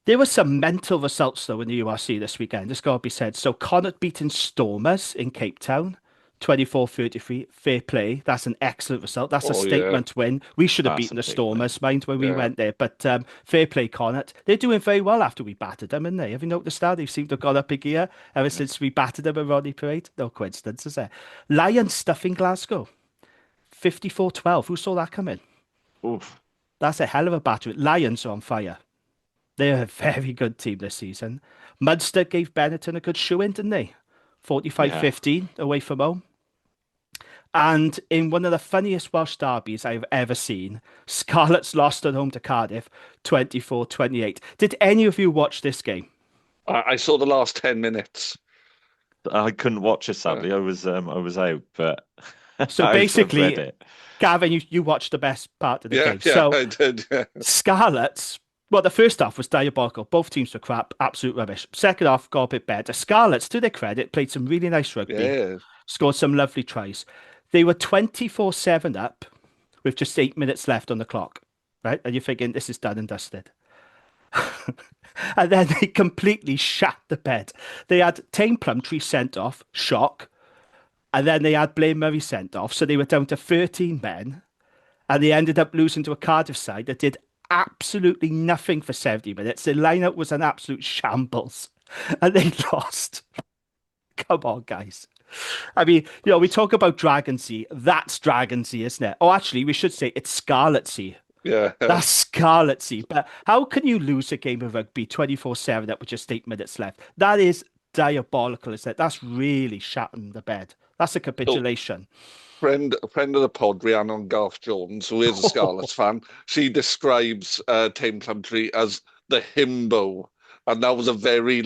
There were some mental results, though, in the URC this weekend. This got to be said. So, Connacht beating Stormers in Cape Town, 24-33. Fair play. That's an excellent result. That's a Oh yeah, statement win. We should have That's a beaten the big win. Stormers, mind, when we yeah. went there. But fair play, Connacht. They're doing very well after we battered them, aren't they? Have you noticed that? They seem to have gone up a gear ever Yeah. since we battered them at Rodney Parade. No coincidence, is there? Lions stuffing Glasgow, 54-12. Who saw that coming? Oof. That's a hell of a battery. Lions are on fire. They're a very good team this season. Munster gave Benetton a good shoe in, didn't they? Yeah. 45-15 away from home. And in one of the funniest Welsh derbies I've ever seen, Scarlets lost at home to Cardiff 24-28. Did any of you watch this game? I saw the last 10 minutes. I couldn't watch it Uh, sadly. I was out, but So I've read basically, it. Gavin, you watched the best part of the yeah, game. yeah, So I did. Yeah, Scarlets, well, the first half was diabolical. Both teams were crap, absolute rubbish. Second half got a bit better. Scarlets, to their credit, played some really nice rugby, yeah. scored some lovely tries. They were 24-7 up with just 8 minutes left on the clock, right? And you're thinking, this is done and dusted. And then they completely shat the bed. They had Tame Plumtree sent off, shock. And then they had Blaine Murray sent off. So they were down to 13 men. And they ended up losing to a Cardiff side that did absolutely nothing for 70 minutes. The lineup was an absolute shambles. And they lost. Come on, guys. I mean, we talk about Dragonsea. That's Dragonsea, isn't it? Oh, actually, we should say it's Scarletsea. Yeah. That's Scarletsea. But how can you lose a game of rugby 24-7 up with just 8 minutes left? That is diabolical, isn't it? That's really shatting the bed. That's a So, capitulation. a friend of the pod, Rhiannon Garth Jones, who is a Scarlets fan, she describes Tame Plumtree as the himbo, and that was a very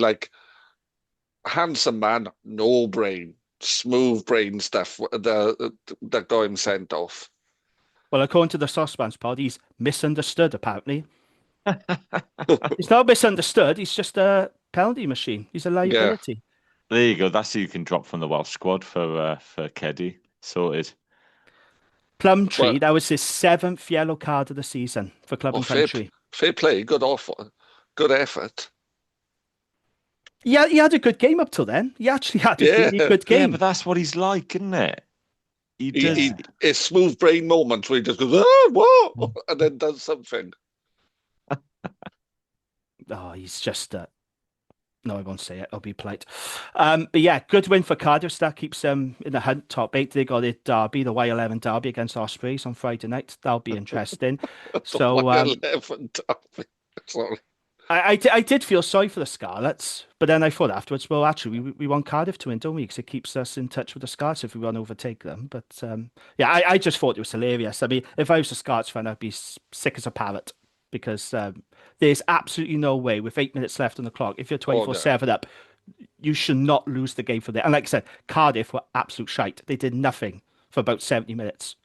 handsome man, no brain, smooth brain stuff that got him sent off. Well, according to the Saucepans pod, he's misunderstood, apparently. He's not misunderstood. He's just a penalty machine. He's a Yeah, liability. There you go. That's who you can drop from the Welsh squad for Keddy. Sorted. Plumtree, but that was his 7th yellow card of the season for Club and Country. fair play, good offer, good effort. Yeah, he had a good game up till then. He actually had a Yeah, really good Yeah, game. but that's what he's like, isn't it? He does. his smooth brain moments where he just goes, "Ah, what?" and then does something. Oh, he's just No, I won't say it. I'll be polite. But yeah, good win for Cardiff. That keeps them in the hunt, top 8. They got it derby, the Y11 derby against Ospreys on Friday night. That'll be interesting. The So Y11 derby. Sorry. I did feel sorry for the Scarlets, but then I thought afterwards, well, actually, we want Cardiff to win, don't we? Because it keeps us in touch with the Scarlets if we want to overtake them. But yeah, I just thought it was hilarious. I mean, if I was a Scarlets fan, I'd be sick as a parrot because there's absolutely no way with 8 minutes left on the clock, if you're Oh, no. 24/7 up, you should not lose the game for that. And like I said, Cardiff were absolute shite. They did nothing for about 70 minutes.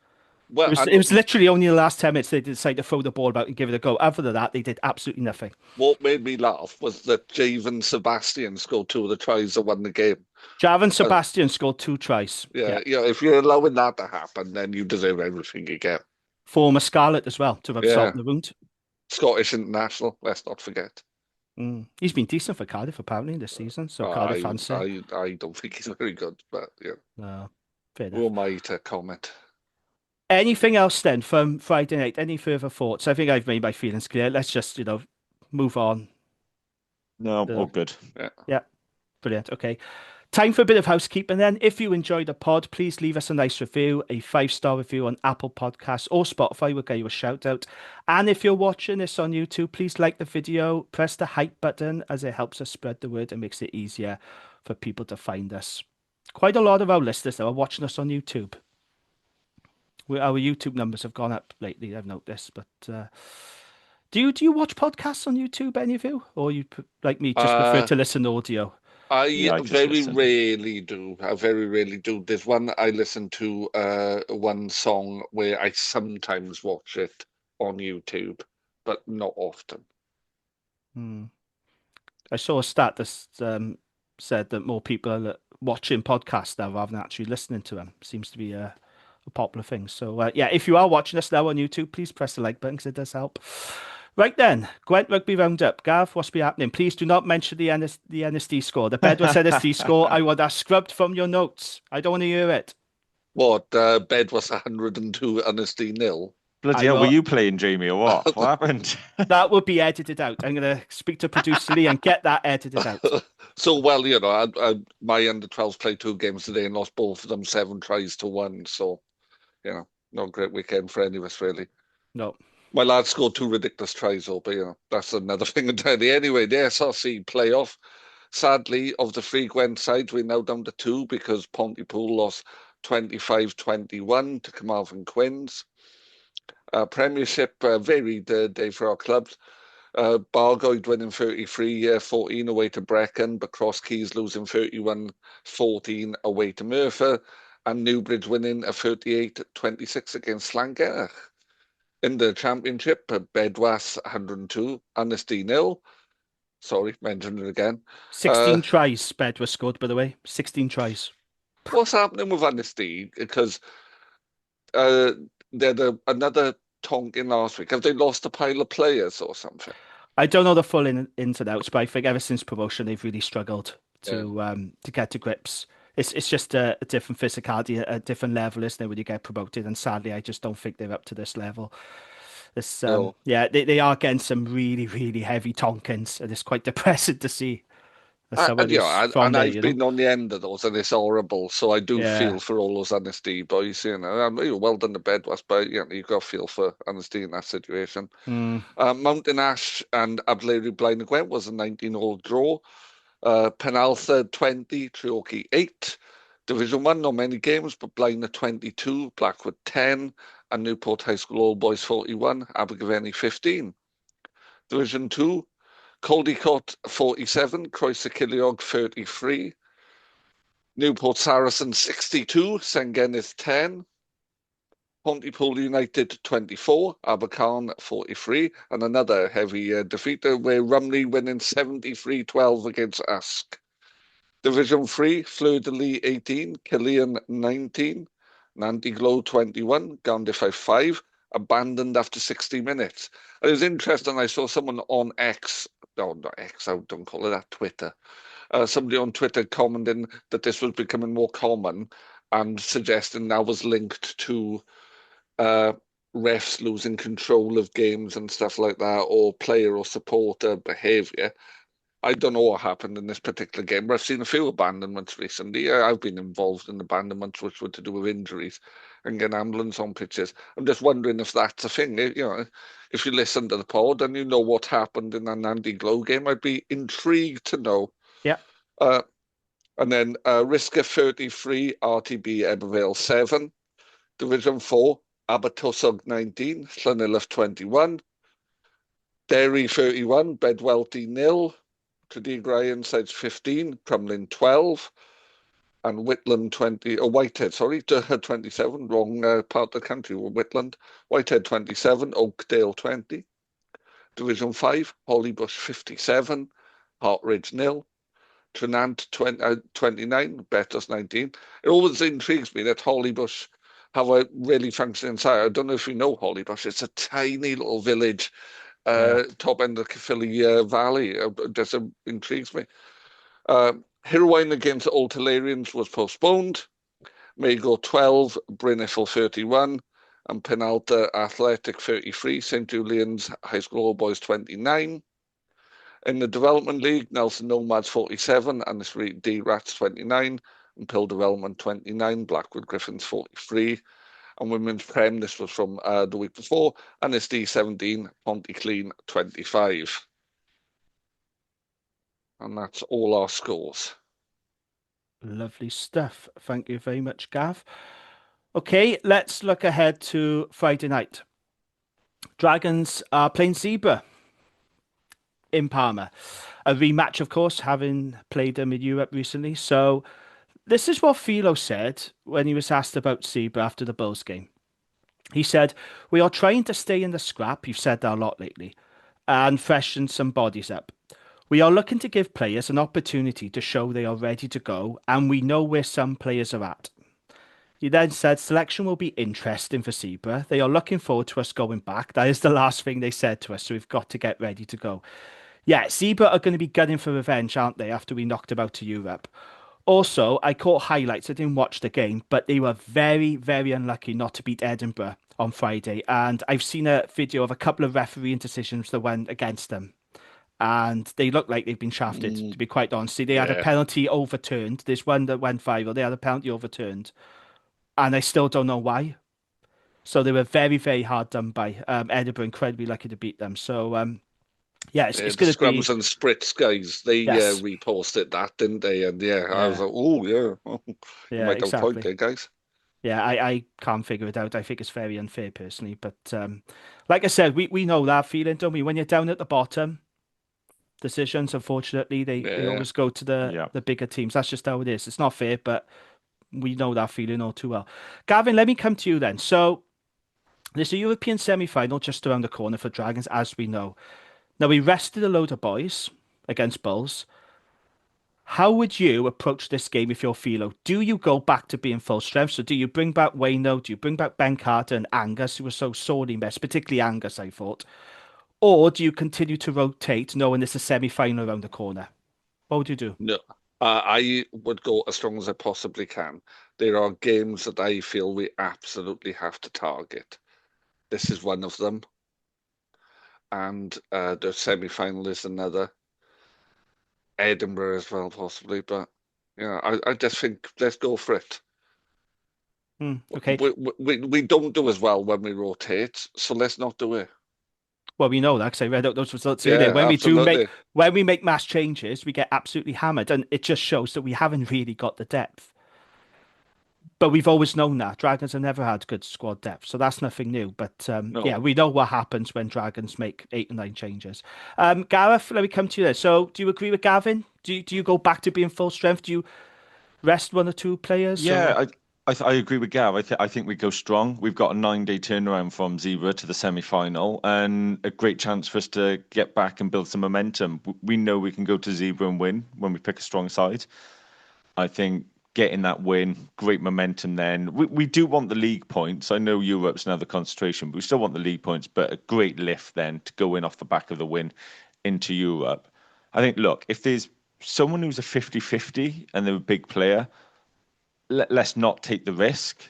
Well, It was literally only in the last 10 minutes they decided to throw the ball about and give it a go. Other than that, they did absolutely nothing. what made me laugh was that Javen Sebastian scored 2 of the tries that won the game. Javan Uh, Sebastian scored 2 tries. yeah, if you're allowing that to happen, then you deserve everything you get. Former Scarlet as well, to rub salt Yeah, in the wound. Scottish international, let's not forget. He's been decent for Cardiff apparently this season, so Cardiff fans say. I don't think he's very good, but yeah, No, fair who enough. am I to comment? Anything else then from Friday night? Any further thoughts? I think I've made my feelings clear. Let's just, move on. No, all good. Yeah, brilliant. Okay. Time for a bit of housekeeping then. If you enjoyed the pod, please leave us a nice review, a 5-star review on Apple Podcasts or Spotify. We'll get you a shout out. And if you're watching this on YouTube, please like the video, press the hype button as it helps us spread the word and makes it easier for people to find us. Quite a lot of our listeners that are watching us on YouTube. Our YouTube numbers have gone up lately, I've noticed. But do you watch podcasts on YouTube, any of you? Or you, like me, just prefer to listen to audio? I Yeah, I just very listen. rarely do. I very rarely do. There's one I listen to, one song where I sometimes watch it on YouTube, but not often. Hmm. I saw a stat that said that more people are watching podcasts now rather than actually listening to them. Seems to be a popular thing. So yeah, if you are watching us now on YouTube, please press the like button because it does help. Right then, Gwent Rugby Roundup. Gav, what's been happening? Please do not mention the NSD score. The Bedwas NSD score, I want that scrubbed from your notes. I don't want to hear it. What, bed was 102 honesty nil? Bloody I hell, were know you playing Jamie or what? What happened? that would be edited out. I'm going to speak to producer Lee and get that edited out. So, well, my under 12s played 2 games today and lost both of them 7-1. So, not a great weekend for any of us, really. No. My lad scored 2 ridiculous tries, though, but that's another thing entirely. Anyway, the SRC playoff. Sadly, of the 3 Gwent sides, we're now down to 2 because Pontypool lost 25-21 to Carmarthen Quins. Premiership, varied day for our clubs. Bargoed winning 33-14 away to Brecon, but Cross Keys losing 31-14 away to Merthyr, and Newbridge winning a 38-26 against Llangennech. In the championship, Bedwas 102, Honesty 0. Sorry, mentioned it again. 16 tries, Bedwas scored, by the way. 16 tries. What's happening with Honesty? Because they had another tonking last week. Have they lost a pile of players or something? I don't know the full ins and outs, but I think ever since promotion, they've really struggled to get to grips. It's just a different physicality, a different level, isn't it, when you get promoted? And sadly, I just don't think they're up to this level. This, No. yeah, they are getting some really, really heavy tonkins, and it's quite depressing to see. As someone who's from And there, I've been on the end of those, and it's horrible. So I do Yeah. feel for all those Honesty boys. Well done to Bedwas, but you've got to feel for Honesty in that situation. Mm. Mountain Ash and Ablairi Blaen y Gwent was a 19-all draw. Penaltha 20, Treorchy 8. Division 1, not many games, but Blaen 22, Blackwood 10, and Newport High School All Boys 41, Abergavenny 15. Division 2, Caldicot 47, Croeso-Ceiliog 33, Newport Saracens 62, Sengennydd 10, Pontypool United 24, Abercarn 43, and another heavy defeat where Rumley winning 73-12 against Usk. Division 3, Fleur-de-Lis 18, Killian 19, Nantiglow 21, Gandifai 5, abandoned after 60 minutes. And it was interesting, I saw someone on X, no, not X, I don't call it that, Twitter. Somebody on Twitter commenting that this was becoming more common and suggesting that was linked to refs losing control of games and stuff like that, or player or supporter behaviour. I don't know what happened in this particular game, but I've seen a few abandonments recently. I've been involved in abandonments which were to do with injuries and getting ambulance on pitches. I'm just wondering if that's a thing. If you listen to the pod and you know what happened in that Andy Glow game, I'd be intrigued to know. Yeah. Uh, and then Risca 33, RTB Ebervale 7, Division 4, Abertwsog 19, Llanelwedd 21, Derry 31, Bedwellty 0, Tredig Ryan sides 15, Crumlin 12, and Whitland 20, Whitehead, sorry, 27, wrong part of the country, Whitland. Whitehead 27, Oakdale 20. Division 5, Hollybush 57, Hartridge 0. Trinant 29, Betos 19. It always intrigues me that Hollybush have a really functioning side. I don't know if you know Hollybush. It's a tiny little village, top end of the Caerphilly Valley. Just intrigues me. Hirwaun against Old Hilarians was postponed. Mago 12, Brynifel 31, and Penalta Athletic 33, St. Julian's High School All Boys 29. In the Development League, Nelson Nomads 47, Annisbury D Rats 29, and Pill Development 29, Blackwood Griffins 43. And Women's Prem, this was from the week before, Annisd 17, Pontyclean 25. And that's all our scores. Lovely stuff. Thank you very much, Gav. Okay, let's look ahead to Friday night. Dragons are playing Zebre in Parma. A rematch, of course, having played them in Europe recently. So this is what Philo said when he was asked about Zebre after the Bulls game. He said, "We are trying to stay in the scrap." You've said that a lot lately. "And freshen some bodies up. We are looking to give players an opportunity to show they are ready to go, and we know where some players are at." He then said, "Selection will be interesting for Zebre. They are looking forward to us going back. That is the last thing they said to us, so we've got to get ready to go." Yeah, Zebre are going to be gunning for revenge, aren't they, after we knocked them out to Europe? Also, I caught highlights. I didn't watch the game, but they were very, very unlucky not to beat Edinburgh on Friday. And I've seen a video of a couple of refereeing decisions that went against them. And they look like they've been shafted, to be quite honest. See, they had a Yeah. penalty overturned. There's one that went viral. They had a penalty overturned. And I still don't know why. So they were very, very hard done by. Edinburgh incredibly lucky to beat them. So, yeah, it's The going to be, Scrums and Spritz guys, they yes. reposted that, didn't they? And yeah, I was Yeah, like, oh, yeah, you yeah, might have a point exactly. there, guys. Yeah, I can't figure it out. I think it's very unfair personally. But like I said, we know that feeling, don't we? When you're down at the bottom, decisions, unfortunately, they Yeah. always go to Yeah. the bigger teams. That's just how it is. It's not fair, but we know that feeling all too well. Gavin, let me come to you then. So there's a European semi-final just around the corner for Dragons, as we know. Now we rested a load of boys against Bulls. How would you approach this game if you're Philo? Do you go back to being full strength? So do you bring back Wayno? Do you bring back Ben Carter and Angus, who was so sorely missed, particularly Angus, I thought? Or do you continue to rotate, knowing it's a semi-final around the corner? What would you do? No, I would go as strong as I possibly can. There are games that I feel we absolutely have to target. This is one of them, and the semi-final is another. Edinburgh as well, possibly, but yeah, I just think let's go for it. Okay. We don't do as well when we rotate, so let's not do it. Well, we know that because I read out those results earlier. Yeah, absolutely. When we make mass changes, we get absolutely hammered, and it just shows that we haven't really got the depth. But we've always known that Dragons have never had good squad depth, so that's nothing new. But yeah, No, we know what happens when Dragons make 8 or 9 changes. Gareth, let me come to you there. So, do you agree with Gavin? Do you go back to being full strength? Do you rest 1 or 2 players? Or Yeah, I agree with Gav. I think we go strong. We've got a 9-day turnaround from Zebre to the semi-final, and a great chance for us to get back and build some momentum. We know we can go to Zebre and win when we pick a strong side. I think getting that win, great momentum then. We do want the league points. I know Europe's now the concentration, but we still want the league points, but a great lift then to go in off the back of the win into Europe. I think, look, if there's someone who's a 50-50 and they're a big player, let's not take the risk,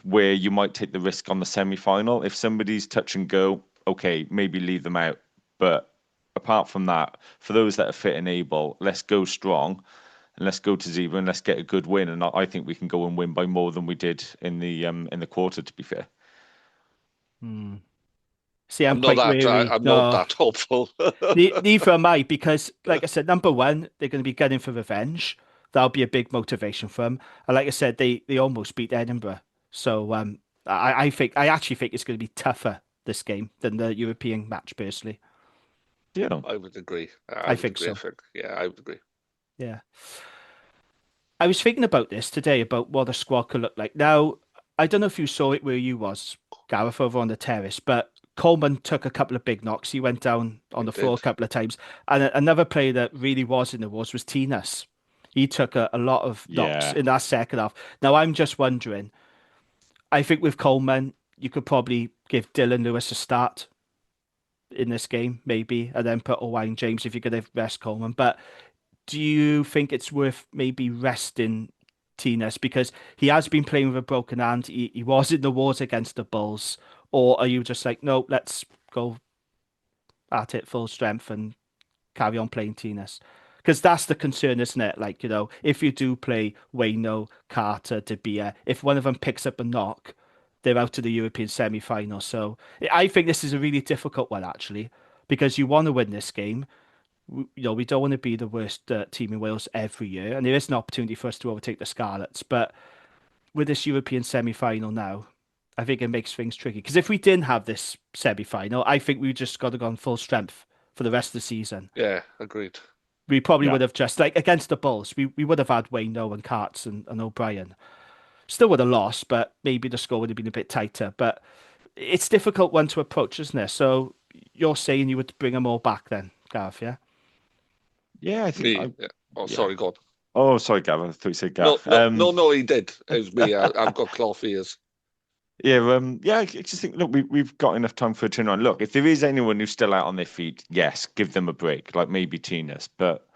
where you might take the risk on the semi final. If somebody's touch and go, okay, maybe leave them out. But apart from that, for those that are fit and able, let's go strong and let's go to Zebre and let's get a good win. And I think we can go and win by more than we did in the quarter, to be fair. See, I'm quite wary. I'm not No, that hopeful. neither am I, because, like I said, number one, they're going to be gunning for revenge. That'll be a big motivation for them. And like I said, they almost beat Edinburgh. So I actually think it's going to be tougher this game than the European match, personally. Yeah. I would agree. I think so. Yeah, I would agree. Yeah. I was thinking about this today, about what the squad could look like. Now, I don't know if you saw it where you was, Gareth, over on the terrace, but Coleman took a couple of big knocks. He went down on the floor a couple of times. And another player that really was in the wars was Tinas. He took a lot of knocks in that second half. Now, I'm just wondering, I think with Coleman, you could probably give Dylan Lewis a start in this game, maybe, and then put Owain James if you're going to rest Coleman. But do you think it's worth maybe resting Tinas, because he has been playing with a broken hand? He was in the wars against the Bulls. Or are you just like, no, let's go at it full strength and carry on playing Tinas? Because that's the concern, isn't it? Like, if you do play Wayno, Carter, De Beer, if one of them picks up a knock, they're out of the European semi-final. So I think this is a really difficult one, actually, because you want to win this game. We don't want to be the worst team in Wales every year, and there is an opportunity for us to overtake the Scarlets. But with this European semi-final now, I think it makes things tricky. Because if we didn't have this semi-final, I think we just got to go on full strength for the rest of the season. Yeah, agreed. We probably would have just, like against the Bulls, we would have had Wayno and Carts and O'Brien. Still would have lost, but maybe the score would have been a bit tighter. But it's a difficult one to approach, isn't it? So you're saying you would bring them all back then, Gareth, yeah? Yeah, I think. Yeah. Oh, sorry, God. Oh, sorry, Gav. I thought you said No, Gav. no, he did. It was me. I've got cloth ears. Yeah, I just think, look, we've got enough time for a turnaround. Look, if there is anyone who's still out on their feet, yes, give them a break, like maybe Tinas. But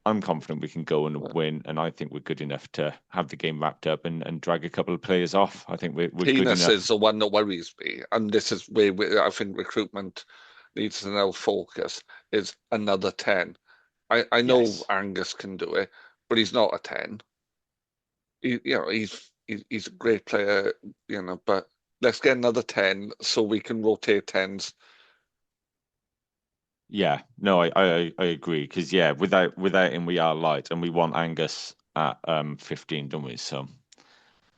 I'm confident we can go and win, and I think we're good enough to have the game wrapped up and drag a couple of players off. I think we're good enough. Tinas is the one that worries me, and this is where I think recruitment needs to now focus, is another 10. I know Angus can do it, but he's not a 10. He's a great player, but let's get another 10 so we can rotate 10s. Yeah, no, I agree, because without him we are light, and we want Angus at 15, don't we? So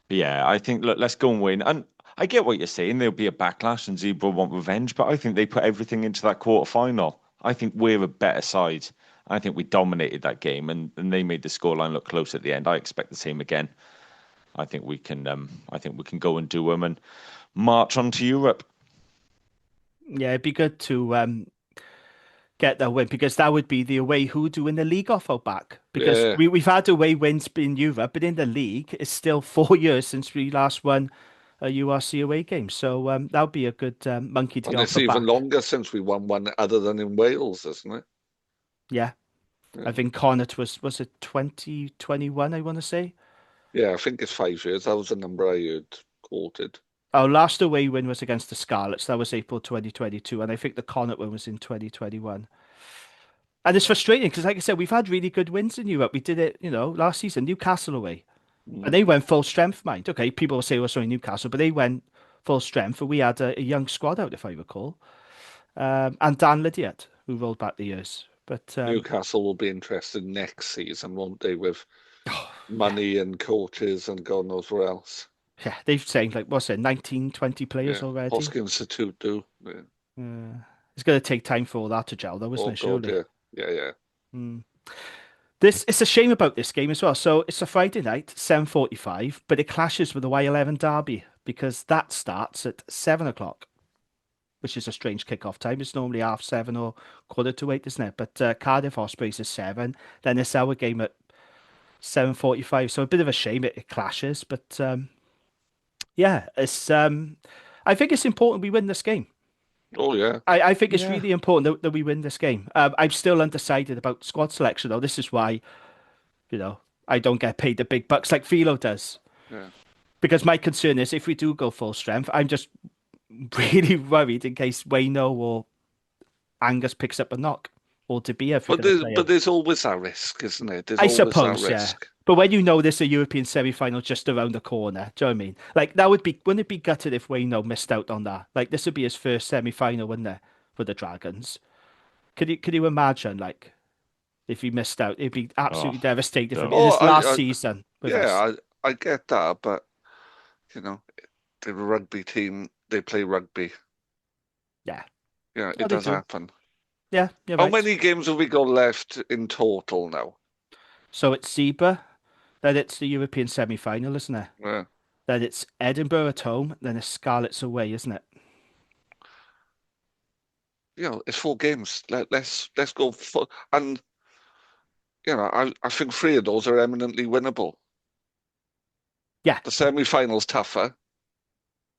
yeah, I think, look, let's go and win. And I get what you're saying. There'll be a backlash and Zebre want revenge, but I think they put everything into that quarter final. I think we're a better side. I think we dominated that game, and they made the scoreline look close at the end. I expect the same again. I think we can go and do them and march on to Europe. Yeah, it'd be good to get that win, because that would be the away hoodoo in the league off our back. Because we've had away wins in Europe, but in the league, it's still 4 years since we last won a URC away game. So that would be a good monkey to get off the back. It's even longer since we won one other than in Wales, isn't it? Yeah. I think Connacht was it 2021, I want to say? Yeah, I think it's 5 years. That was the number I heard quoted. Our last away win was against the Scarlets. That was April 2022. And I think the Connacht one was in 2021. And it's frustrating because, like I said, we've had really good wins in Europe. We did it, last season, Newcastle away. And they went full strength, mind. Okay, people will say, well, sorry, Newcastle, but they went full strength. And we had a young squad out, if I recall. And Dan Lydiat, who rolled back the years. But Newcastle will be interested next season, won't they, with money and coaches and God knows what else. Yeah, they've signed, like, what's it, 19, 20 players already? Hoskins Tutu. It's going to take time for all that to gel, though, isn't it, surely? Yeah. It's a shame about this game as well. So it's a Friday night, 7:45, but it clashes with the Y11 derby, because that starts at 7 o'clock, which is a strange kickoff time. It's normally 7:30 or 7:45, isn't it? But Cardiff Ospreys is 7. Then it's our game at 7:45. So a bit of a shame it clashes. But it's. I think it's important we win this game. Oh, yeah. I think it's really important that we win this game. I'm still undecided about squad selection, though. This is why, I don't get paid the big bucks like Philo does. Yeah. Because my concern is, if we do go full strength, I'm just really worried in case Wayno or Angus picks up a knock, or De Beer if you're going to play him. But there's always that risk, isn't it? There's I always that suppose, yeah. risk. But when you know there's a European semi-final just around the corner, do you know what I mean? Like that wouldn't it be gutted if Wayno missed out on that? Like this would be his first semi-final, wouldn't it, for the Dragons? Could you imagine, like, if he missed out, it'd be Oh, absolutely devastating for him in don't. Oh, his last season with us. yeah, I get that, but you know, they're a rugby team. They play rugby. Yeah, Yeah, oh, it they does do. happen. Yeah, you're How right. many games have we got left in total now? So it's Zebre, then it's the European semi-final, isn't it? Yeah, Then it's Edinburgh at home, then it's Scarlets away, isn't it? it's 4 games. Let's go for, and I think 3 of those are eminently winnable. Yeah. The semi-final's tougher.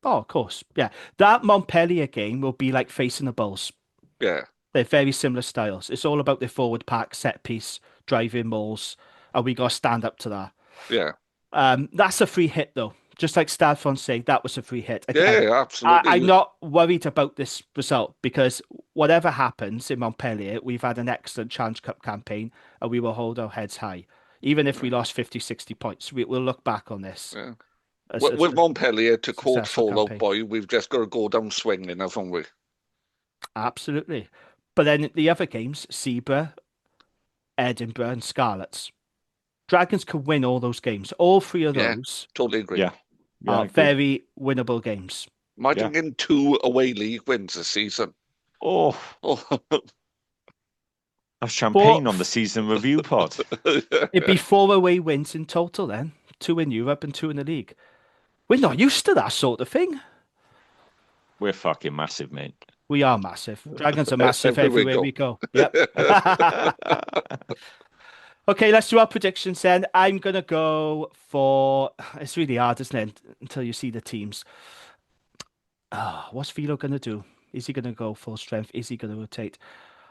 Oh, of course. Yeah. That Montpellier game will be like facing the Bulls. Yeah, They're very similar styles. It's all about the forward pack, set piece, driving mauls, and we got to stand up to that. yeah, That's a free hit, though. Just like Stade Francais, that was a free hit. Again, yeah, I'm absolutely. not worried about this result because whatever happens in Montpellier, we've had an excellent Challenge Cup campaign and we will hold our heads high. Even if we lost 50, 60 points, we'll look back on this Yeah. as With a Montpellier, to quote successful Fallout campaign. Boy, we've just got to go down swinging, haven't we? Absolutely. But then the other games, Zebre, Edinburgh, and Scarlets. Dragons can win all those games. All three of Yeah, those totally agree. Yeah, I are agree. very winnable games. Imagine getting 2 away league wins this season. Oh, Oh, that's Four, champagne on the season review pod. it'd be 4 away wins in total then. 2 in Europe and 2 in the league. We're not used to that sort of thing. We're fucking massive, mate. We are massive. Dragons are massive everywhere we everywhere we go. go. Yep. Okay, let's do our predictions then. I'm gonna go for. It's really hard, isn't it? Until you see the teams. What's Philo gonna do? Is he gonna go full strength? Is he gonna rotate?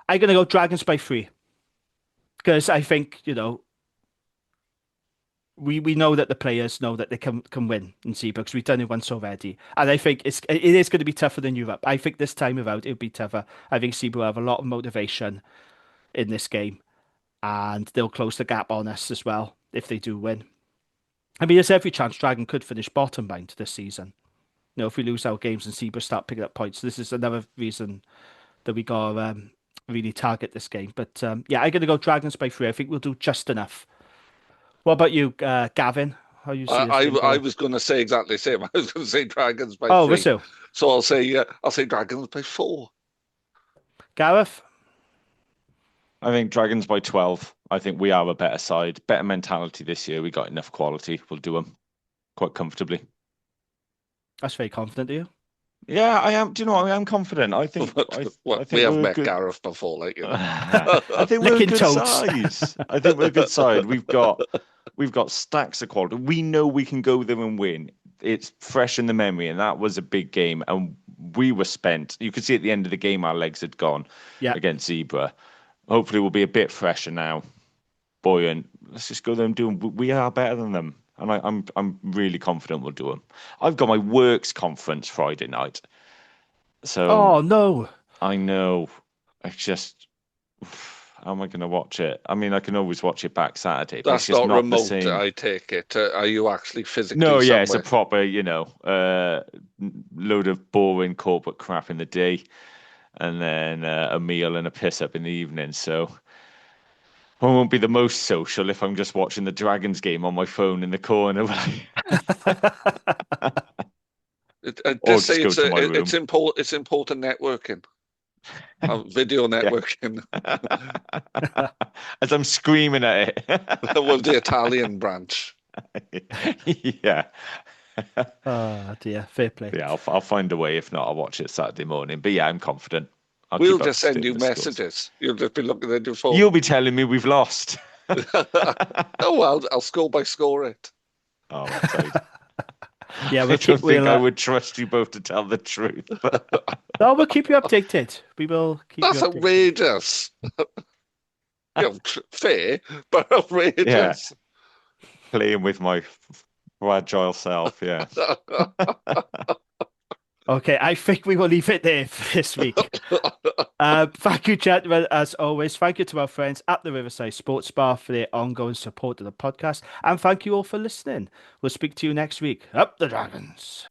I'm gonna go Dragons by 3 because I think we know that the players know that they can win in Zebre because we've done it once already, and I think it is going to be tougher than Europe. I think this time around it'll be tougher. I think Zebre will have a lot of motivation in this game, and they'll close the gap on us as well if they do win. I mean, there's every chance Dragon could finish bottom bind this season. If we lose our games and Zebre start picking up points, this is another reason that we got to really target this game. But yeah, I'm going to go Dragons by 3. I think we'll do just enough. What about you, Gavin? How you see this I, game I going? was going to say exactly the same. I was going to say Dragons by Oh, 3. Russell. So I'll say Dragons by 4. Gareth? I think Dragons by 12. I think we are a better side, better mentality this year. We got enough quality. We'll do them quite comfortably. That's very confident of you. Yeah, I am. Do you know what? I am confident. I think Well, I we think have we're a met good. Gareth before, like I think we're a Licking good toads. size. I think we're a good side. We've got stacks of quality. We know we can go there and win. It's fresh in the memory, and that was a big game. And we were spent. You could see at the end of the game our legs had gone Yeah. against Zebre. Hopefully, we'll be a bit fresher now. Buoyant. Let's just go there and do them. We are better than them, and I'm really confident we'll do them. I've got my works conference Friday night, so Oh, no. I know. I just how am I going to watch it? I mean, I can always watch it back Saturday, but it's that's just not not the remote, same. I take it. Are you actually physically No, yeah, it's a somewhere? proper, load of boring corporate crap in the day, and then a meal and a piss up in the evening. So I won't be the most social if I'm just watching the Dragons game on my phone in the corner, or Just just say go to my it's room. important networking, video Yeah. networking. As I'm screaming at it. Well, the Italian branch. Yeah. Oh, dear. Fair play. Yeah, I'll find a way. If not, I'll watch it Saturday morning. But yeah, I'm confident. I'll We'll keep up just to send date you with the scores. messages. You'll just be looking at your You'll phone. be telling me we've lost. Oh well, I'll score by score it. Oh, tight. Yeah, I we'll keep. don't think We'll. I would trust you both to tell the truth. No, we'll keep you updated. We will keep you That's updated. outrageous. Fair, but Yeah, outrageous. playing with my fragile self. Yeah. Okay, I think we will leave it there for this week. Thank you, gentlemen, as always. Thank you to our friends at the Riverside Sports Bar for their ongoing support of the podcast. And thank you all for listening. We'll speak to you next week. Up the Dragons.